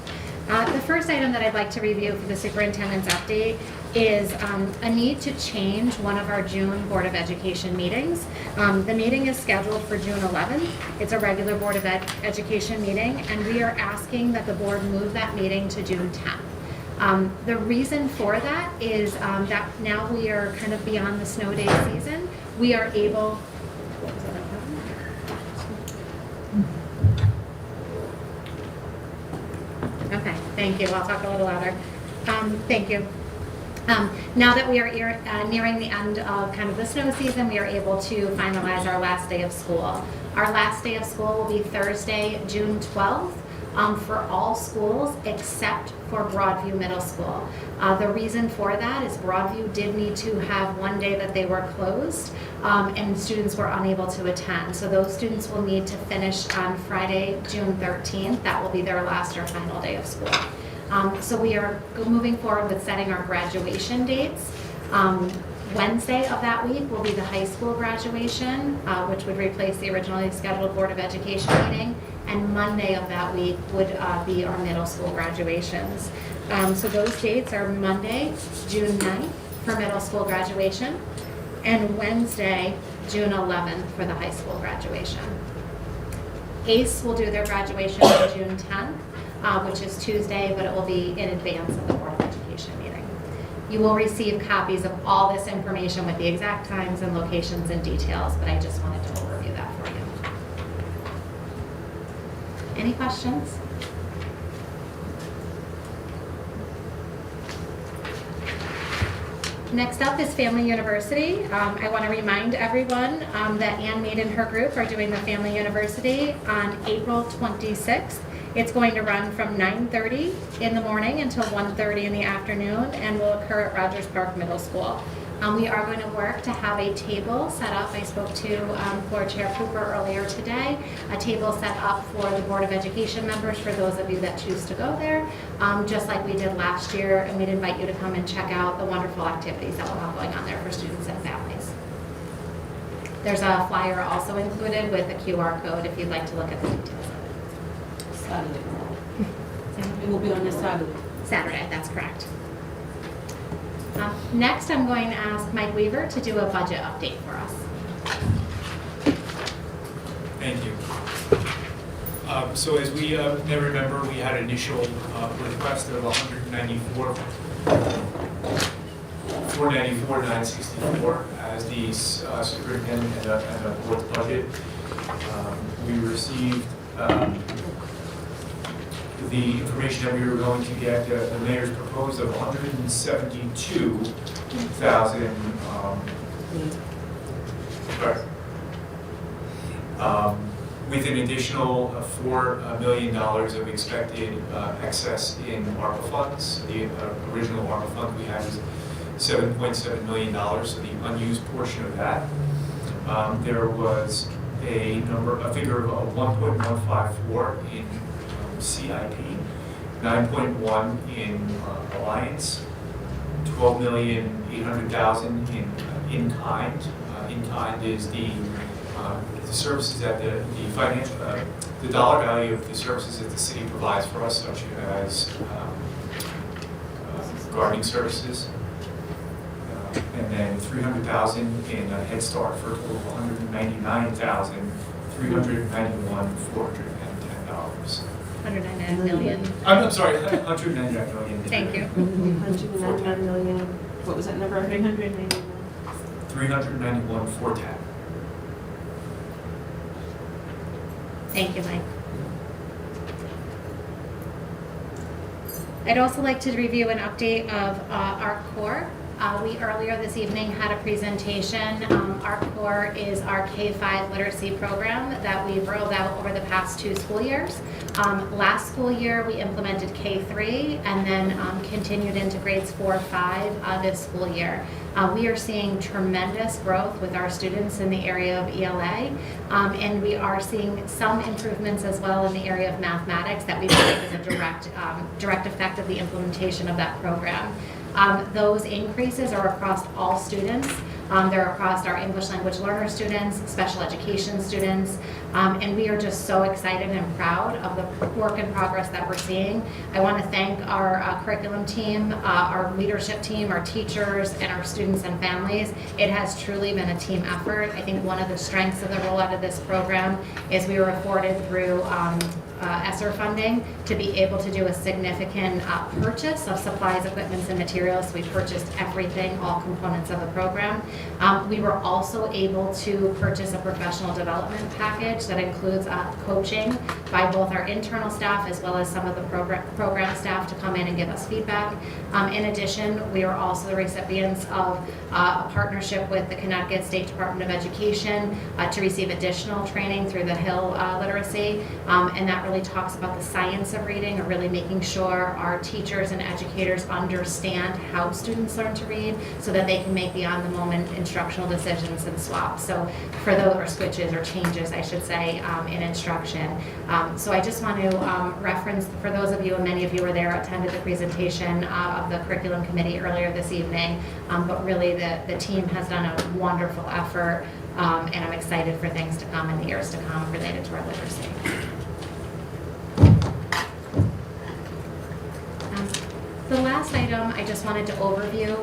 The first item that I'd like to review for the superintendent's update is a need to change one of our June Board of Education meetings. The meeting is scheduled for June 11th. It's a regular Board of Education meeting, and we are asking that the board move that meeting to June 10th. The reason for that is that now we are kind of beyond the snow day season. We are able, okay, thank you. I'll talk a little louder. Thank you. Now that we are nearing the end of kind of the snow season, we are able to finalize our last day of school. Our last day of school will be Thursday, June 12th. For all schools except for Broadview Middle School. The reason for that is Broadview did need to have one day that they were closed and students were unable to attend. So those students will need to finish on Friday, June 13th. That will be their last or final day of school. So we are moving forward with setting our graduation dates. Wednesday of that week will be the high school graduation, which would replace the originally scheduled Board of Education meeting. And Monday of that week would be our middle school graduations. So those dates are Monday, June 9th for middle school graduation, and Wednesday, June 11th for the high school graduation. ACE will do their graduation on June 10th, which is Tuesday, but it will be in advance of the Board of Education meeting. You will receive copies of all this information with the exact times and locations and details, but I just wanted to overview that for you. Any questions? Next up is Family University. I want to remind everyone that Ann Mead and her group are doing the Family University on April 26th. It's going to run from 9:30 in the morning until 1:30 in the afternoon and will occur at Rogers Park Middle School. We are going to work to have a table set up. I spoke to Board Chair Cooper earlier today. A table set up for the Board of Education members for those of you that choose to go there, just like we did last year, and we'd invite you to come and check out the wonderful activities that we'll have going on there for students and families. There's a flyer also included with a QR code if you'd like to look at the details of it. Saturday. It will be on this Saturday. Saturday, that's correct. Next, I'm going to ask Mike Weaver to do a budget update for us. Thank you. So as we may remember, we had an initial request of $494,964 as the superintendent and a board budget. We received the information that we were going to get, the mayor's proposed of $172,000. with an additional $4 million of expected excess in ARPA funds. The original ARPA fund we had was $7.7 million, so the unused portion of that. There was a figure of 1.154 in CIP, 9.1 in Alliance, 12,800,000 in kind. In kind is the services that the dollar value of the services that the city provides for us, such as gardening services, and then 300,000 in Head Start for a total of 199,391,410. 199 million. I'm sorry, 199 million. Thank you. 199 million, what was that number? 399. 391,410. Thank you, Mike. I'd also like to review an update of ARC-CORE. We earlier this evening had a presentation. ARC-CORE is our K-5 literacy program that we've rolled out over the past 2 school years. Last school year, we implemented K-3 and then continued into grades 4, 5 this school year. We are seeing tremendous growth with our students in the area of ELA, and we are seeing some improvements as well in the area of mathematics that we believe is a direct effect of the implementation of that program. Those increases are across all students. They're across our English language learner students, special education students, and we are just so excited and proud of the work in progress that we're seeing. I want to thank our curriculum team, our leadership team, our teachers, and our students and families. It has truly been a team effort. I think one of the strengths of the rollout of this program is we were afforded through ESSER funding to be able to do a significant purchase of supplies, equipment, and materials. So we purchased everything, all components of the program. We were also able to purchase a professional development package that includes coaching by both our internal staff as well as some of the program staff to come in and give us feedback. In addition, we are also the recipients of a partnership with the Connecticut State Department of Education to receive additional training through the Hill Literacy, and that really talks about the science of reading, or really making sure our teachers and educators understand how students learn to read so that they can make the on-the-moment instructional decisions and swaps. So for those, or switches or changes, I should say, in instruction. So I just want to reference, for those of you, and many of you were there, attended the presentation of the curriculum committee earlier this evening, but really the team has done a wonderful effort, and I'm excited for things to come in the years to come related to our literacy. The last item I just wanted to overview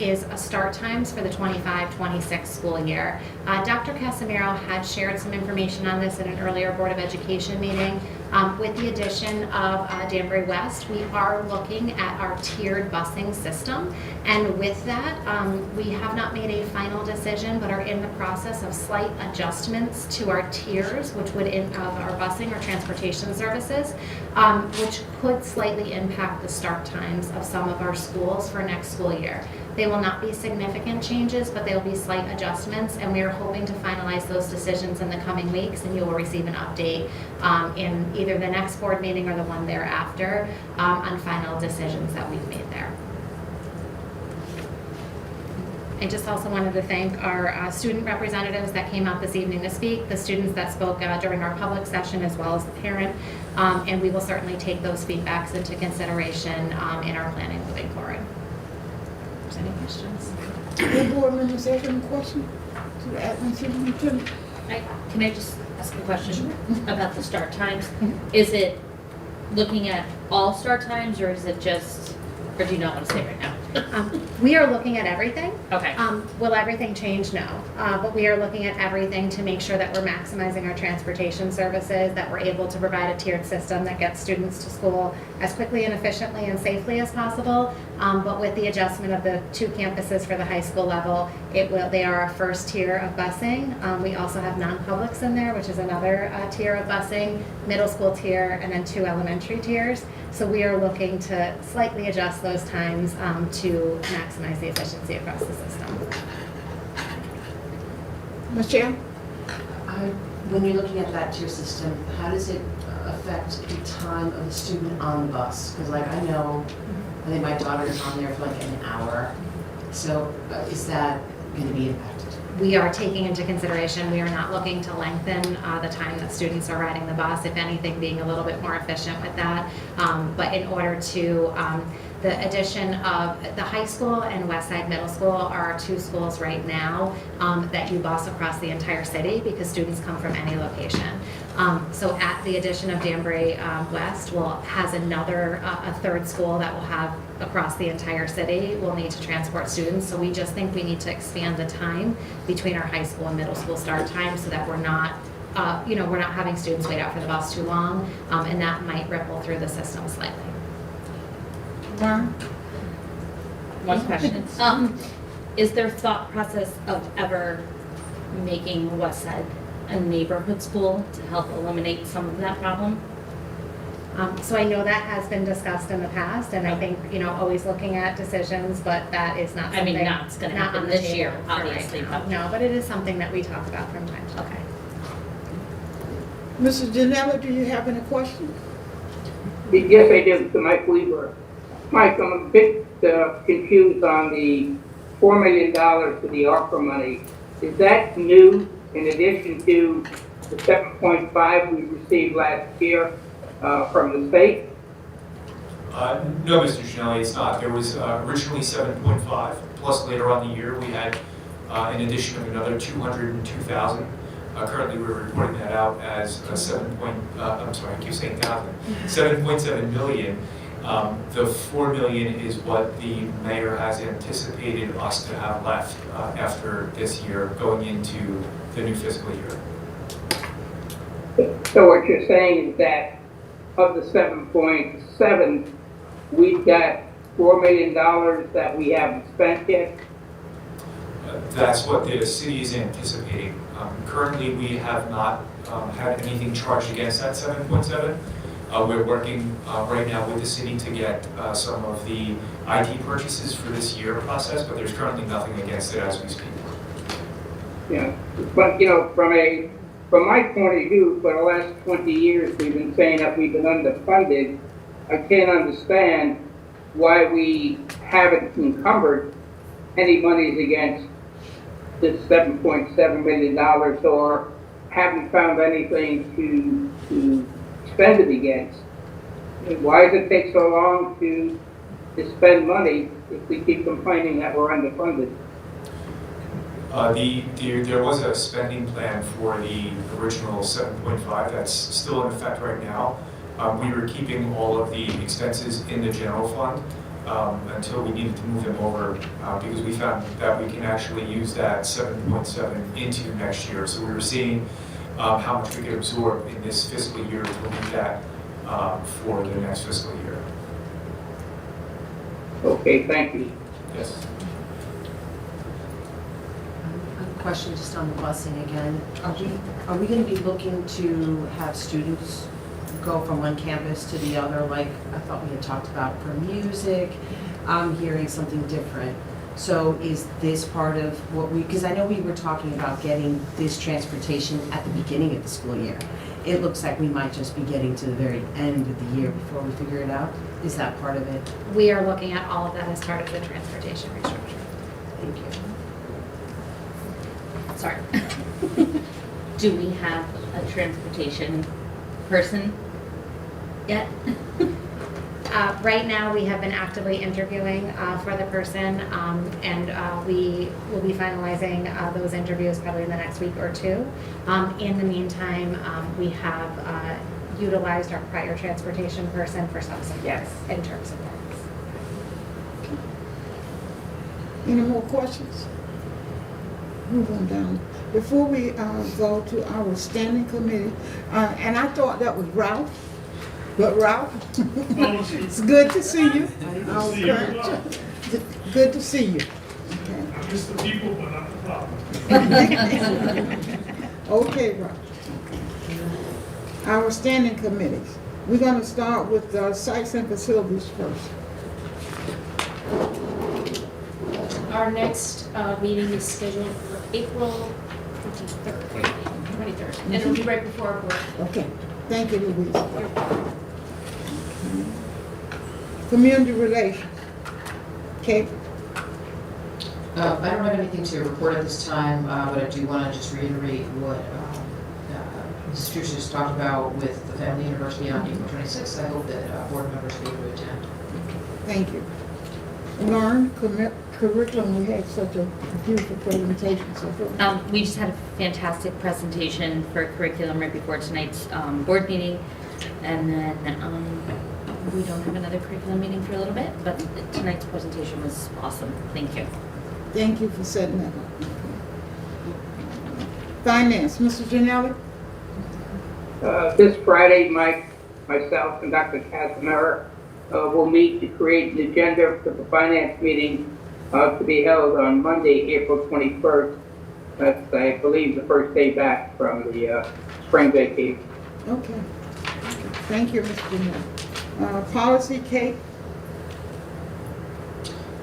is start times for the 25-26 school year. Dr. Casimiro had shared some information on this in an earlier Board of Education meeting. With the addition of Danbury West, we are looking at our tiered busing system. And with that, we have not made a final decision, but are in the process of slight adjustments to our tiers, which would of our busing or transportation services, which could slightly impact the start times of some of our schools for next school year. They will not be significant changes, but they will be slight adjustments, and we are hoping to finalize those decisions in the coming weeks, and you will receive an update in either the next board meeting or the one thereafter on final decisions that we've made there. I just also wanted to thank our student representatives that came out this evening to speak, the students that spoke during our public session, as well as the parent, and we will certainly take those feedbacks into consideration in our planning moving forward. If there's any questions? Any board members have any questions to the acting superintendent? Can I just ask a question about the start times? Is it looking at all start times, or is it just, or do you not want to say right now? We are looking at everything. Okay. Will everything change? No. But we are looking at everything to make sure that we're maximizing our transportation services, that we're able to provide a tiered system that gets students to school as quickly and efficiently and safely as possible. But with the adjustment of the 2 campuses for the high school level, they are our first tier of busing. We also have non-publics in there, which is another tier of busing, middle school tier, and then 2 elementary tiers. So we are looking to slightly adjust those times to maximize the efficiency across the system. Michelle? when you're looking at that tier system, how does it affect the time of the student on the bus? Because like I know, I think my daughter is on there for like an hour. So is that going to be impacted? We are taking into consideration, we are not looking to lengthen the time that students are riding the bus, if anything, being a little bit more efficient with that. But in order to, the addition of the high school and Westside Middle School are our two schools right now that you bus across the entire city because students come from any location. So at the addition of Danbury West has another, a third school that will have across the entire city will need to transport students. So we just think we need to expand the time between our high school and middle school start time so that we're not, we're not having students wait out for the bus too long, and that might ripple through the system slightly. One question. Is there thought process of ever making Westside a neighborhood school to help eliminate some of that problem? So I know that has been discussed in the past, and I think, always looking at decisions, but that is not something. I mean, not going to not happen on the this year, table for right obviously. now. But No, but it is something that we talk about from time to time. Okay. Mrs. Janella, do you have any questions? Yes, I do, to Mike Weaver. Mike, I'm a bit confused on the $4 million for the ARPA money. Is that new in addition to the 7.5 we received last year from the state? No, Mr. Janelli, it's not. There was originally 7.5, plus later on the year we had an addition of another 202,000. Currently, we're reporting that out as a 7.7 million. The 4 million is what the mayor has anticipated us to have left after this year, going into the new fiscal year. So what you're saying is that of the 7.7, we've got $4 million that we haven't spent yet? That's what the city is anticipating. Currently, we have not had anything charged against that 7.7. We're working right now with the city to get some of the IT purchases for this year process, but there's currently nothing against it as we speak. Yeah, but from my point of view, for the last 20 years, we've been saying that we've been underfunded. I can't understand why we haven't encumbered any monies against this $7.7 million or haven't found anything to spend it against. Why does it take so long to spend money if we keep complaining that we're underfunded? There was a spending plan for the original 7.5 that's still in effect right now. We were keeping all of the expenses in the general fund until we needed to move them over because we found that we can actually use that 7.7 into next year. So we were seeing how much we could absorb in this fiscal year to move that for the next fiscal year. Okay, thank you. Yes. A question just on the busing again. Are we going to be looking to have students go from one campus to the other, like I thought we had talked about for music? I'm hearing something different. So is this part of what because I know we were talking about getting this transportation at the beginning of the school year. It looks like we might just be getting to the very end of the year before we figure it out. Is that part of it? We are looking at all of that as part of the transportation restructure. Thank you. Sorry. Do we have a transportation person yet? Right now, we have been actively interviewing for the person, and we will be finalizing those interviews probably in the next week or two. In the meantime, we have utilized our prior transportation person for some support in terms of that. Any more questions? Move on down. Before we go to our standing committee, and I thought that was Ralph, but Ralph, it's good to see you. Good to see you. Just the people, but not the problem. Okay, Ralph. Our standing committees. We're going to start with sites and facilities first. Our next meeting is scheduled for April 23rd, 23rd. And it'll be right before our board. Okay, thank you, Louise. Community relations. Kate? I don't have anything to report at this time, but I do want to just reiterate what Mrs. Truce just talked about with the Family University on April 26th. I hope that board members will be able to attend. Thank you. Lauren, curriculum, we had such a beautiful presentation. So We just had a fantastic presentation for curriculum right before tonight's board meeting. And then we don't have another curriculum meeting for a little bit, but tonight's presentation was awesome. Thank you. thank you for setting that up. Finance, Mr. Janelli? This Friday, myself and Dr. Casimira will meet to create an agenda for the finance meeting to be held on Monday, April 21st. That's, I believe, the first day back from the spring vacation. Okay. Thank you, Mr. Janelli. Policy, Kate?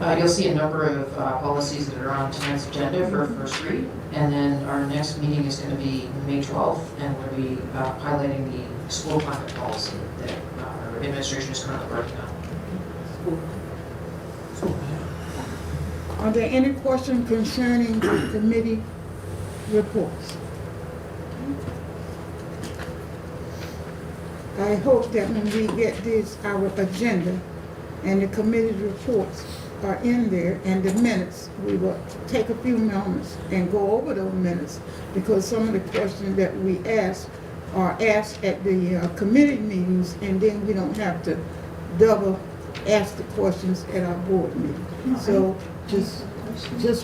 You'll see a number of policies that are on tonight's agenda for first read. And then our next meeting is going to be May 12th, and we'll be highlighting the school climate policy that our administration is currently working on. Are there any questions concerning the committee reports? I hope that when we get this, our agenda, and the committee reports are in there, and the minutes, we will take a few moments and go over those minutes, because some of the questions that we ask are asked at the committee meetings, and then we don't have to double ask the questions at our board meeting. So just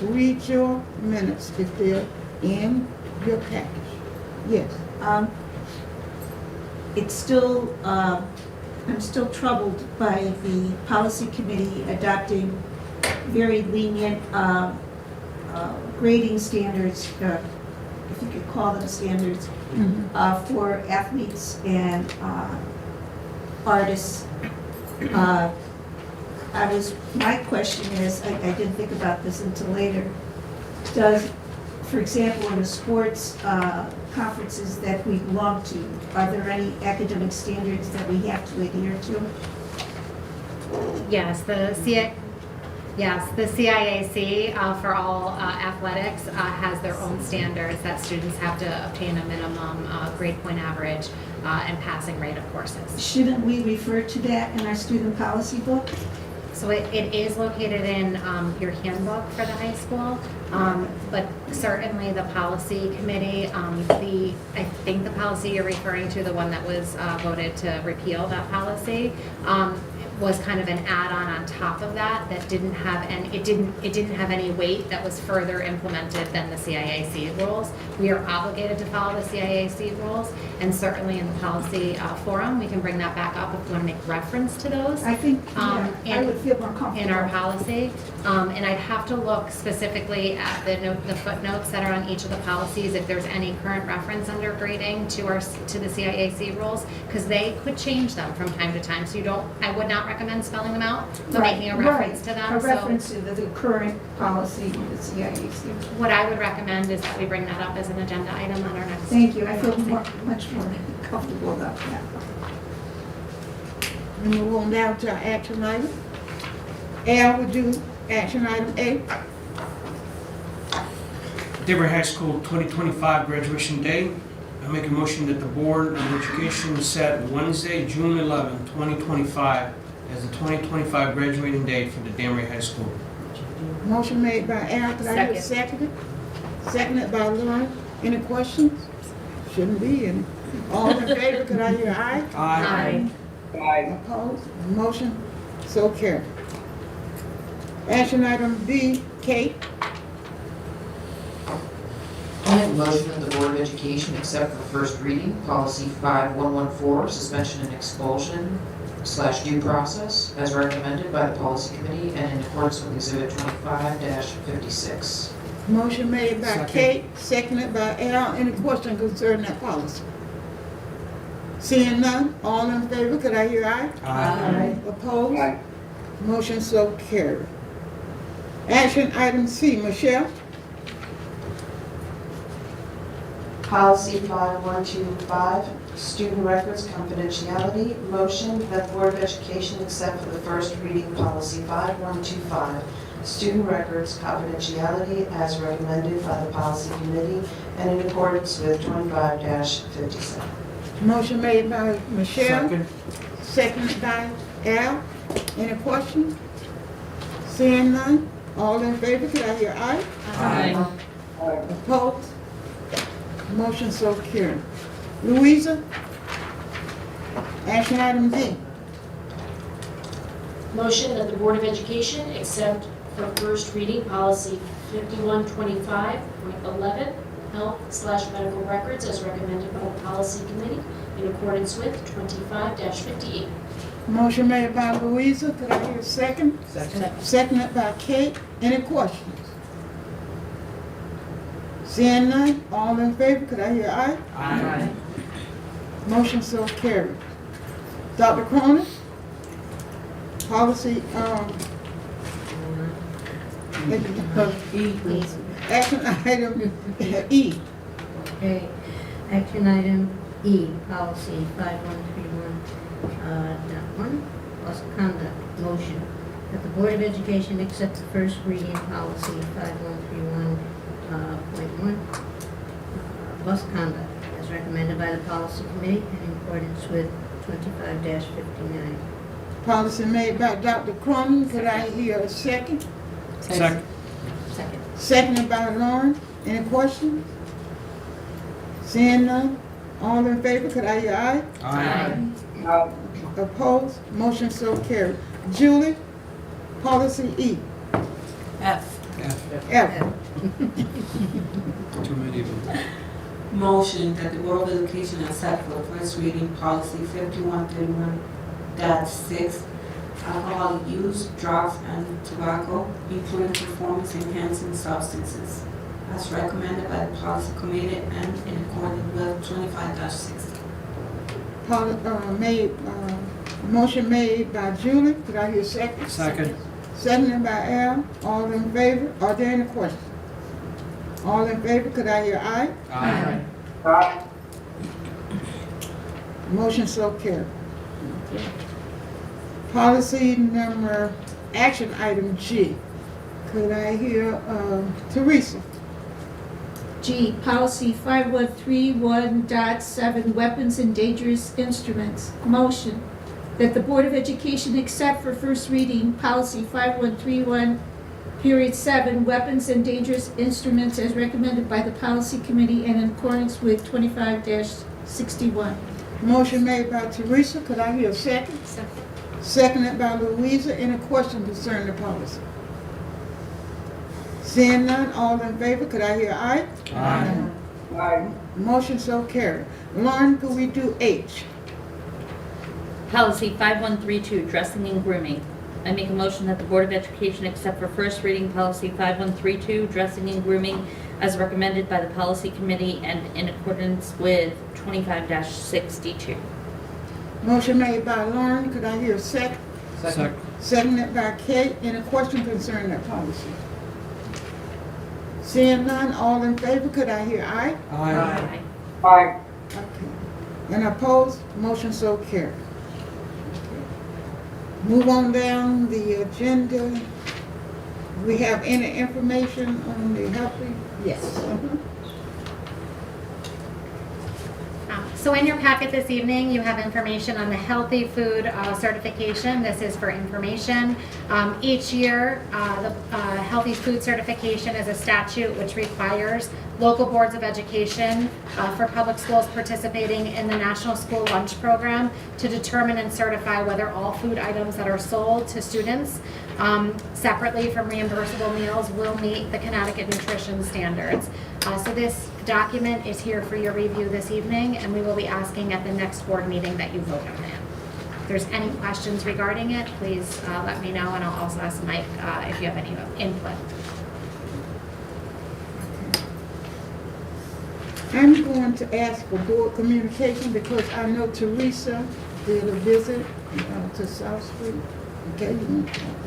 read your minutes if they're in your package. Yes. It's still, I'm still troubled by the policy committee adopting very lenient grading standards, if you could call them standards, for athletes and artists. My question is, I didn't think about this until later, for example, in the sports conferences that we belong to, are there any academic standards that we have to adhere to? Yes, the CIAC for all athletics has their own standards that students have to obtain a minimum grade point average and passing rate of courses. Shouldn't we refer to that in our student policy book? So it is located in your handbook for the high school, but certainly the policy committee, I think the policy you're referring to, the one that was voted to repeal that policy, was kind of an add-on on top of that didn't have it didn't have any weight that was further implemented than the CIAC rules. We are obligated to follow the CIAC rules, and certainly in the policy forum, we can bring that back up if we want to make reference to those. I think I would feel more comfortable in our policy, and I'd have to look specifically at the footnotes that are on each of the policies if there's any current reference under grading to the CIAC rules, because they could change them from time to time. So I would not recommend spelling them out, but making a reference to them. A reference to the current policy, the CIAC. What I would recommend is that we bring that up as an agenda item on our next. Thank you. I feel much more comfortable about that. We move on now to our action item. Al will do action item A. Dearborn High School 2025 graduation day. I make a motion that the Board of Education set Wednesday, June 11, 2025 as the 2025 graduating day for the Dearborn High School. Motion made by Al, could I have a second? Seconded by Lauren. Any questions? Shouldn't be any. All in favor, could I hear aye? Aye. Aye. Opposed? Motion so carried. Action item B, Kate. I make a motion that the Board of Education accept for first reading policy 5114, suspension and expulsion / due process, as recommended by the policy committee and in accordance with exhibit 25-56. Motion made by Kate, seconded by Al. Any question concerning that policy? Seeing none, all in favor, could I hear aye? Aye. Opposed? Aye. Motion so carried. Action item C, Michelle. Policy 5125, student records confidentiality. Motion that the Board of Education accept for the first reading policy 5125, student records confidentiality as recommended by the policy committee and in accordance with 25-57. Motion made by Michelle. Second. Seconded by Al. Any questions? Seeing none, all in favor, could I hear aye? Aye. Opposed? Motion so carried. Louisa? Action item D. Motion that the Board of Education accept for first reading policy 5125.11, health/medical records as recommended by the policy committee in accordance with 25-58. Motion made by Louisa, could I hear a second? Second. Seconded by Kate. Any questions? Seeing none, all in favor, could I hear aye? Aye. Motion so carried. Dr. Cronin? Policy, action item E. Okay, action item E, policy 5131.1, bus conduct. Motion that the Board of Education accept the first reading policy 5131.1, bus conduct, as recommended by the policy committee and in accordance with 25-59. Policy made by Dr. Cronin, could I hear a second? Second. Second. Seconded by Lauren. Any questions? Seeing none, all in favor, could I hear aye? Aye. Opposed? Motion so carried. Julie, policy E. F. F. Too many of them. Motion that the Board of Education accept for first reading policy 5131.6, alcohol use, drugs, and tobacco, including performance-enhancing substances, as recommended by the policy committee and in accordance with 25-60. Motion made by Julie, could I hear a second? Second. Seconded by Al, all in favor, are there any questions? All in favor, could I hear aye? Aye. Motion so carried. Policy number, action item G. Could I hear Teresa? G, policy 5131.7, weapons and dangerous instruments. Motion that the Board of Education accept for first reading policy 5131.7, weapons and dangerous instruments as recommended by the policy committee and in accordance with 25-61. Motion made by Teresa, could I hear a second? Second. Seconded by Louisa, any questions concerning the policy? Seeing none, all in favor, could I hear aye? Aye. Aye. Motion so carried. Lauren, could we do H? Policy 5132, dressing and grooming. I make a motion that the Board of Education accept for first reading policy 5132, dressing and grooming, as recommended by the policy committee and in accordance with 25-62. Motion made by Lauren, could I hear a second? Second. Seconded by Kate, any question concerning that policy? Seeing none, all in favor, could I hear aye? Aye. Aye. Okay. And opposed, motion so carried. Move on down the agenda. We have any information on the healthy? Yes. So in your packet this evening, you have information on the healthy food certification. This is for information. Each year, the healthy food certification is a statute which requires local boards of education for public schools participating in the National School Lunch Program to determine and certify whether all food items that are sold to students separately from reimbursable meals will meet the Connecticut nutrition standards. So this document is here for your review this evening, and we will be asking at the next board meeting that you vote on it. If there's any questions regarding it, please let me know, and I'll also ask Mike if you have any input. I'm going to ask for board communication because I know Teresa did a visit to South Street. Okay.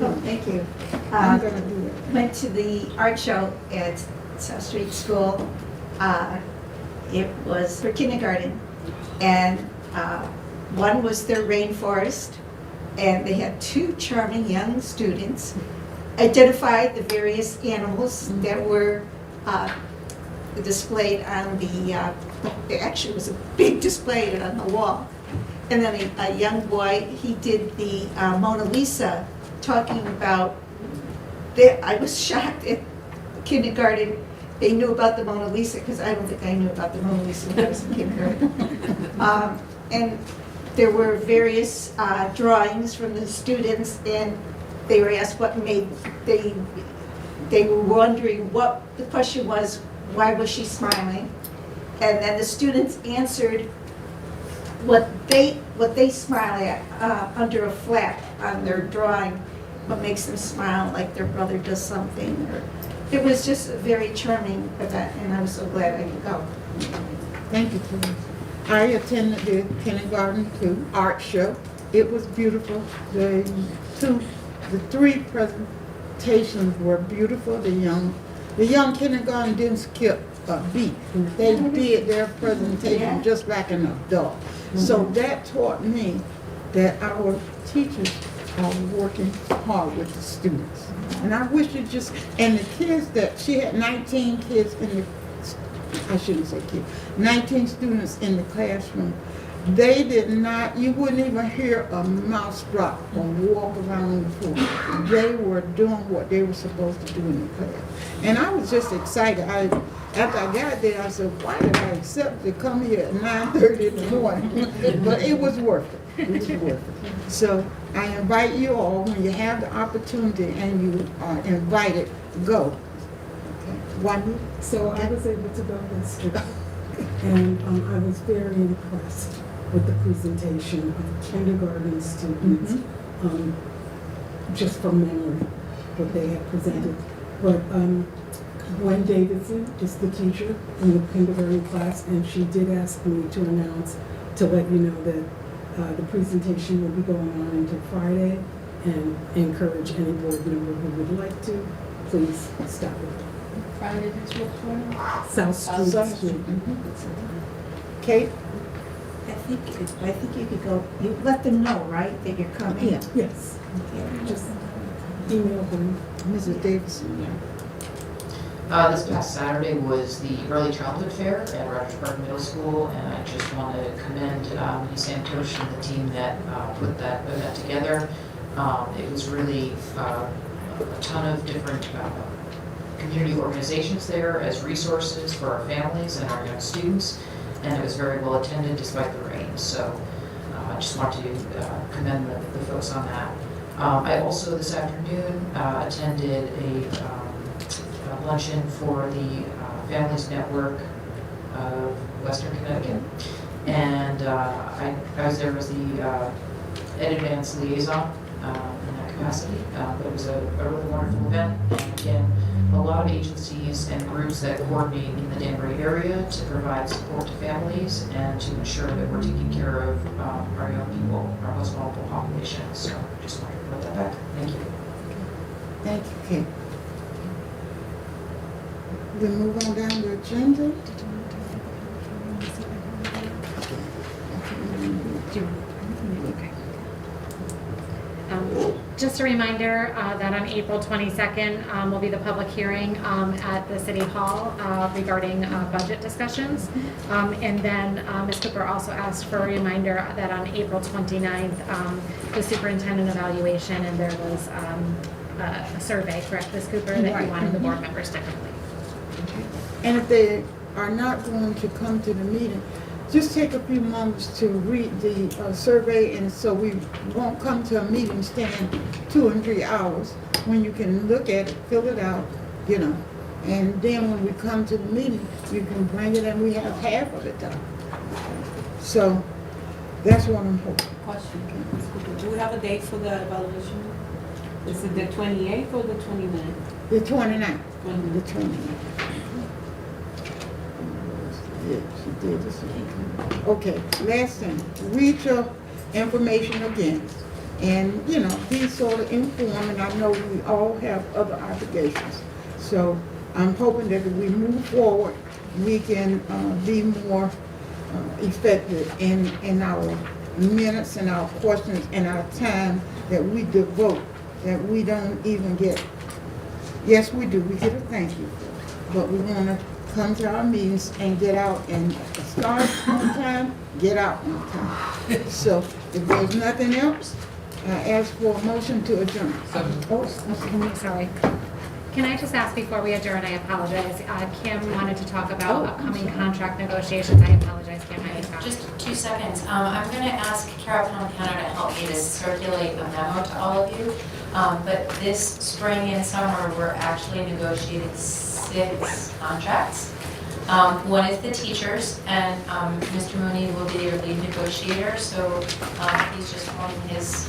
Oh, thank you. I'm gonna do that. Went to the art show at South Street School. it was for kindergarten. And one was their rainforest, and they had two charming young students identify the various animals that were displayed on the, actually it was a big display on the wall. And then a young boy, he did the Mona Lisa, talking about, I was shocked at kindergarten, they knew about the Mona Lisa, because I don't think I knew about the Mona Lisa when I was in kindergarten. And there were various drawings from the students, and they were asked what made, they were wondering what, the question was, why was she smiling? And then the students answered what they smile at under a flap on their drawing, what makes them smile, like their brother does something. Or, it was just a very charming event, and I was so glad I could go. Thank you, Kim. I attended the kindergarten to art show. It was beautiful. The three presentations were beautiful. The young kindergarten didn't skip a beat. They did their presentation just like an adult. So that taught me that our teachers are working hard with the students. And I wish it just, and the kids that, she had 19 kids in the, I shouldn't say kids, 19 students in the classroom. They did not, you wouldn't even hear a mouse drop or walk around the floor. They were doing what they were supposed to do in the class. And I was just excited. After I got there, I said, why did I accept to come here at 9:30 in the morning? But it was worth it. It was worth it. So I invite you all, when you have the opportunity and you are invited, go. One. So I was able to go this week, and I was very impressed with the presentation of kindergarten students, just from memory, what they had presented. But Gwen Davidson is the teacher in the kindergarten class, and she did ask me to announce, to let you know that the presentation will be going on until Friday, and encourage any board member who would like to, please stop it. Friday next week, South Street. Kate? I think you could go, you let them know, right, that you're coming? Yeah, yes. Just email them. Mrs. Davidson, This past Saturday was the Early Childhood Fair at Rogers Park Middle School, and I just want to commend Lee Santosh and the team that put that event together. It was really a ton of different community organizations there as resources for our families and our young students, and it was very well attended despite the rain. So I just want to commend the folks on that. I also this afternoon attended a luncheon for the Families Network of Western Connecticut, and I was there as the Ed Advance liaison in that capacity. But it was a really wonderful event, and again, a lot of agencies and groups that coordinate in the Danbury area to provide support to families and to ensure that we're taking care of our young people, our most vulnerable population. So I just wanted to put that back. Thank you. Thank you, Kate. We move on down the agenda. Just a reminder that on April 22nd will be the public hearing at the City Hall regarding budget discussions. And then Ms. Cooper also asked for a reminder that on April 29th, the superintendent evaluation, and there was a survey, correct, Ms. Cooper, that you wanted the board members to complete. And if they are not going to come to the meeting, just take a few moments to read the survey, and so we won't come to a meeting staying 2 and 3 hours when you can look at it, fill it out, you know. And then when we come to the meeting, you can bring it and we have half of it done. So that's what I'm hoping. Question, Ms. Cooper, do we have a date for the evaluation? Is it the 28th or the 29th? The 29th. The 29th. Yeah, she did the same. Okay, last thing, read your information again. And, you know, be sort of informed, and I know we all have other obligations. So I'm hoping that if we move forward we can be more effective in our minutes and our questions and our time that we devote, that we don't even get. Yes, we do, we get a thank you, but we want to come to our meetings and get out and start on time, get out on time. So if there's nothing else, I ask for a motion to adjourn. Sorry. Can I just ask before we adjourn, I apologize, Kim wanted to talk about upcoming contract negotiations. I apologize, Kim, I interrupted. Just 2 seconds. I'm going to ask Carol Palmcano to help me to circulate a memo to all of you. But this spring and summer, we're actually negotiating 6 contracts. One is the teachers, and Mr. Mooney will be your lead negotiator, so he's just forming his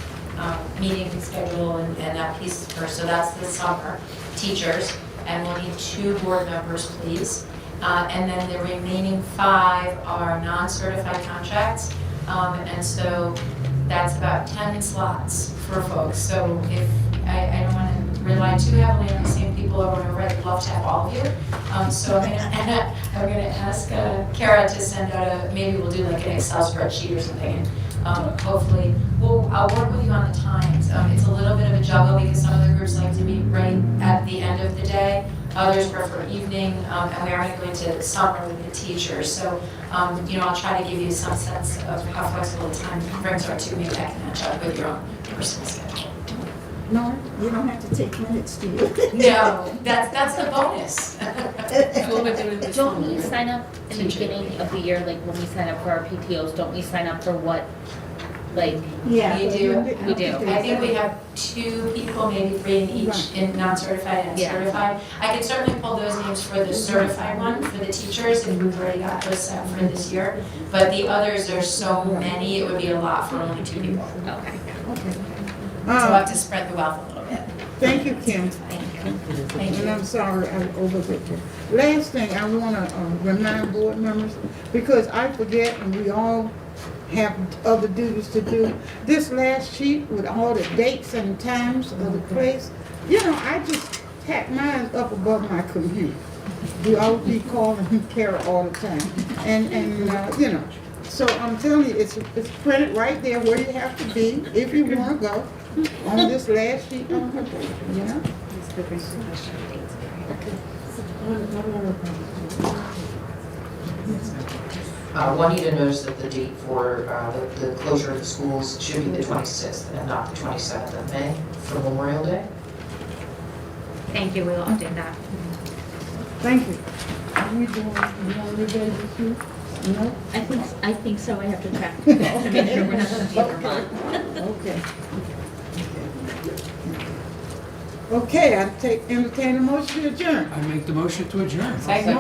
meeting schedule and that piece first. So that's the summer, teachers, and we'll need 2 board members, please. And then the remaining 5 are non-certified contracts, and so that's about 10 slots for folks. So if I don't want to rely too heavily on the same people over and over, I'd love to have all of you. So I'm gonna ask Kara to send out maybe we'll do like an Excel spreadsheet or something, and hopefully I'll work with you on the times. It's a little bit of a juggle because some of the groups like to meet right at the end of the day. Others prefer evening, and we are going to go into summer with the teachers. So, I'll try to give you some sense of how flexible the time frames are too. Maybe I can match up with your own personal schedule. No, you don't have to take minutes, do you? No, that's the bonus. Don't we sign up in the beginning of the year, like when we sign up for our PTOs, don't we sign up for what, like? Yeah. We do. We do. I think we have 2 people, maybe 3 in each, in non-certified and certified. I could certainly pull those names for the certified one, for the teachers, and we've already got those set for this year. But the others, there's so many, it would be a lot for only 2 people. Okay. So I'll have to spread the wealth a little bit. Thank you, Kim. Thank you. And I'm sorry I overlooked it. Last thing, I want to remind board members, because I forget and we all have other duties to do. This last sheet with all the dates and times of the place, I just tack mine up above my computer. I'll be calling Kara all the time. And so I'm telling you, it's printed right there where you have to be if you want to go on this last sheet on her paper, Juanita knows that the date for the closure of the schools should be the 26th and not the 27th of May for Memorial Day. Thank you, we'll update that. Thank you. Are we doing revision too? No? I think so, I have to track to make sure we're not going to be Vermont. Okay. Okay, I entertain a motion to adjourn. I make the motion to adjourn. Motion